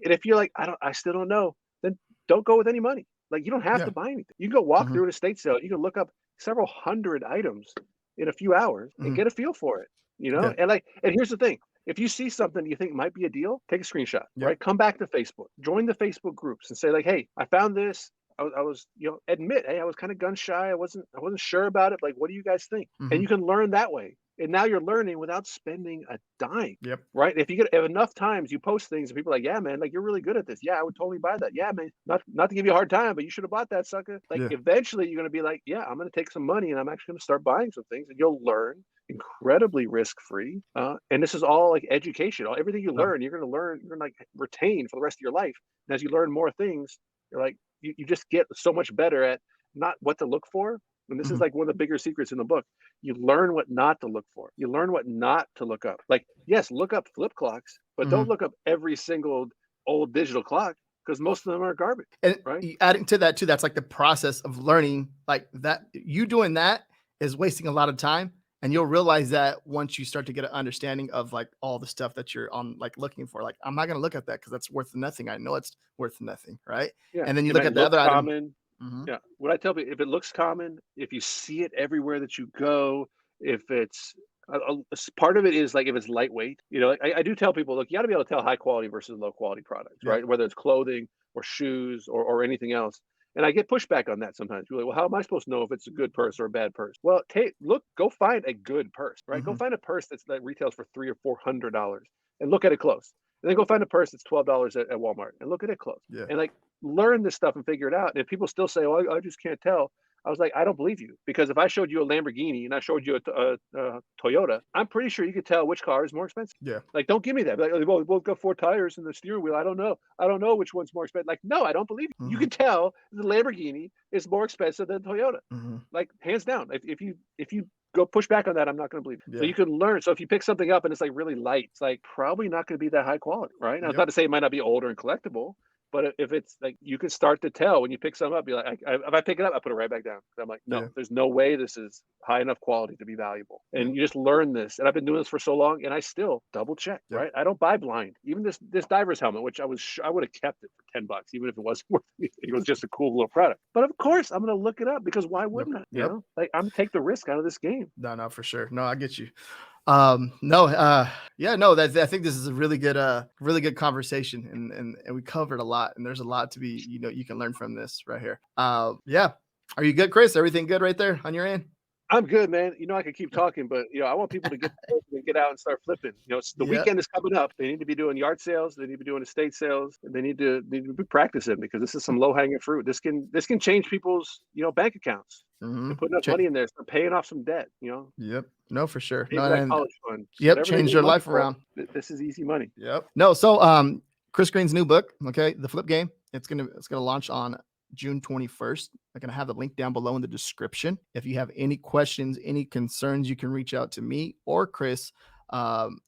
Speaker 2: And if you're like, I still don't know, then don't go with any money. Like, you don't have
Speaker 1: Yeah.
Speaker 2: to buy anything. You can go walk
Speaker 1: Mhm.
Speaker 2: through an estate sale. You can look up several hundred items in a few hours and
Speaker 1: Mhm.
Speaker 2: get a feel for it.
Speaker 1: Yeah.
Speaker 2: And here's the thing. If you see something you think might be a deal, take a screenshot,
Speaker 1: Yep.
Speaker 2: right? Come back to Facebook, join the Facebook groups and say like, hey, I found this. I was, admit, hey, I was kind of gun shy. I wasn't sure about it. Like, what do you guys think? And
Speaker 1: Mhm.
Speaker 2: you can learn that way. And now you're learning without spending a dime,
Speaker 1: Yep.
Speaker 2: right? If enough times you post things and people are like, yeah, man, like you're really good at this. Yeah, I would totally buy that. Yeah, man, not to give you a hard time, but you should have bought that sucker. Like,
Speaker 1: Yeah.
Speaker 2: eventually you're going to be like, yeah, I'm going to take some money and I'm actually going to start buying some things, and you'll learn incredibly risk-free. And this is all like education. Everything you
Speaker 1: Yeah.
Speaker 2: learn, you're going to learn, you're going to like retain for the rest of your life. And as you learn more things, you're like, you just get so much better at not what to look for. And this is
Speaker 1: Mhm.
Speaker 2: like one of the bigger secrets in the book. You learn what not to look for. You learn what not to look up. Like, yes, look up flip clocks, but don't
Speaker 1: Mhm.
Speaker 2: look up every single old digital clock, because most of them are garbage,
Speaker 1: And
Speaker 2: right?
Speaker 1: adding to that too, that's like the process of learning. Like that, you doing that is wasting a lot of time, and you'll realize that once you start to get an understanding of like all the stuff that you're on, like looking for. Like, I'm not gonna look at that because that's worth nothing. I know it's worth nothing, right?
Speaker 2: Yeah,
Speaker 1: And then you
Speaker 2: it
Speaker 1: look
Speaker 2: might
Speaker 1: at the
Speaker 2: look
Speaker 1: other item.
Speaker 2: common.
Speaker 1: Mhm.
Speaker 2: Yeah, what I tell people, if it looks common, if you see it everywhere that you go, if it's part of it is like if it's lightweight, like I do tell people, look, you got to be able to tell high quality versus low quality products,
Speaker 1: Yeah.
Speaker 2: right? Whether it's clothing or shoes or anything else. And I get pushback on that sometimes. People are like, well, how am I supposed to know if it's a good purse or a bad purse? Well, go find a good purse, right? Go
Speaker 1: Mhm.
Speaker 2: find a purse that retails for $300 or $400 and look at it close. And then go find a purse that's $12 at Walmart and look at it close.
Speaker 1: Yeah.
Speaker 2: And like, learn this stuff and figure it out. And if people still say, "Oh, I just can't tell," I was like, "I don't believe you, because if I showed you a Lamborghini and I showed you a Toyota, I'm pretty sure you could tell which car is more expensive."
Speaker 1: Yeah.
Speaker 2: Like, don't give me that. Like, well, we both got four tires and the steering wheel. I don't know. I don't know which one's more expensive. Like, no, I don't believe you. You
Speaker 1: Mhm.
Speaker 2: can tell the Lamborghini is more expensive than Toyota,
Speaker 1: Mhm.
Speaker 2: like hands down. If you go push back on that, I'm not going to believe it. So
Speaker 1: Yeah.
Speaker 2: you can learn. So if you pick something up and it's like really light, it's like probably not going to be that high quality, right? Now, it's not
Speaker 1: Yep.
Speaker 2: to say it might not be older and collectible, but if it's like, you can start to tell when you pick something up. You're like, if I pick it up, I put it right back down. I'm like, no,
Speaker 1: Yeah.
Speaker 2: there's no way this is high enough quality to be valuable.
Speaker 1: Yep.
Speaker 2: And you just learn this. And I've been doing this for so long, and I still double check,
Speaker 1: Yep.
Speaker 2: right? I don't buy blind. Even this diver's helmet, which I would have kept it for $10, even if it wasn't worth anything. It was just a cool little product. But of course, I'm going to look it up, because why
Speaker 1: Yep.
Speaker 2: wouldn't I?
Speaker 1: Yep.
Speaker 2: Like, I'm gonna take the risk out of this game.
Speaker 1: No, no, for sure. No, I get you. No, yeah, no, I think this is a really good conversation, and we covered a lot, and there's a lot to be, you can learn from this right here. Yeah. Are you good, Chris? Everything good right there on your end?
Speaker 2: I'm good, man. I could keep talking, but I want people to get out and start flipping. The
Speaker 1: Yep.
Speaker 2: weekend is coming up. They need to be doing yard sales. They need to be doing estate sales. They need to be practicing, because this is some low hanging fruit. This can change people's bank accounts.
Speaker 1: Mhm.
Speaker 2: And put enough money in there, start paying off some debt.
Speaker 1: Yep. No, for sure.
Speaker 2: Pay
Speaker 1: No,
Speaker 2: for that
Speaker 1: and
Speaker 2: college fund,
Speaker 1: yep,
Speaker 2: whatever they
Speaker 1: change
Speaker 2: need
Speaker 1: your
Speaker 2: money
Speaker 1: life
Speaker 2: for.
Speaker 1: around.
Speaker 2: This is easy money.
Speaker 1: Yep. No, so Chris Green's new book, okay, The Flip Game. It's gonna launch on June 21st. I'm gonna have the link down below in the description. If you have any questions, any concerns, you can reach out to me or Chris.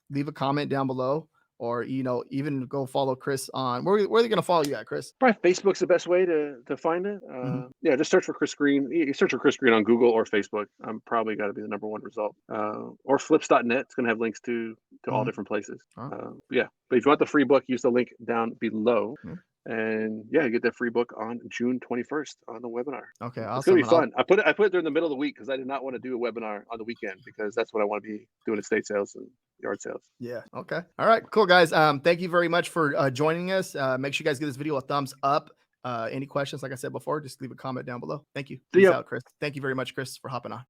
Speaker 1: Leave a comment down below, or even go follow Chris on where are they gonna follow you at, Chris?
Speaker 2: Probably Facebook's the best way to find it.
Speaker 1: Mhm.
Speaker 2: Yeah, just search for Chris Green. You search for Chris Green on Google or Facebook. I'm probably got to be the number one result. Or flips.net. It's going to have links to all
Speaker 1: Mhm.
Speaker 2: different places.
Speaker 1: Oh,
Speaker 2: Yeah, but if you want the free book, use the link down below.
Speaker 1: yeah.
Speaker 2: And yeah, you get that free book on June 21st on the webinar.
Speaker 1: Okay,
Speaker 2: It's gonna
Speaker 1: awesome.
Speaker 2: be
Speaker 1: And
Speaker 2: fun. I put it during the middle of the week, because I did not want to do a webinar on the weekend, because that's what I want to be doing, estate sales and yard sales.
Speaker 1: yeah, okay. All right, cool, guys. Thank you very much for joining us. Make sure you guys give this video a thumbs up. Any questions, like I said before, just leave a comment down below. Thank you.
Speaker 2: See
Speaker 1: Peace
Speaker 2: ya.
Speaker 1: out, Chris. Thank you very much, Chris, for hopping on.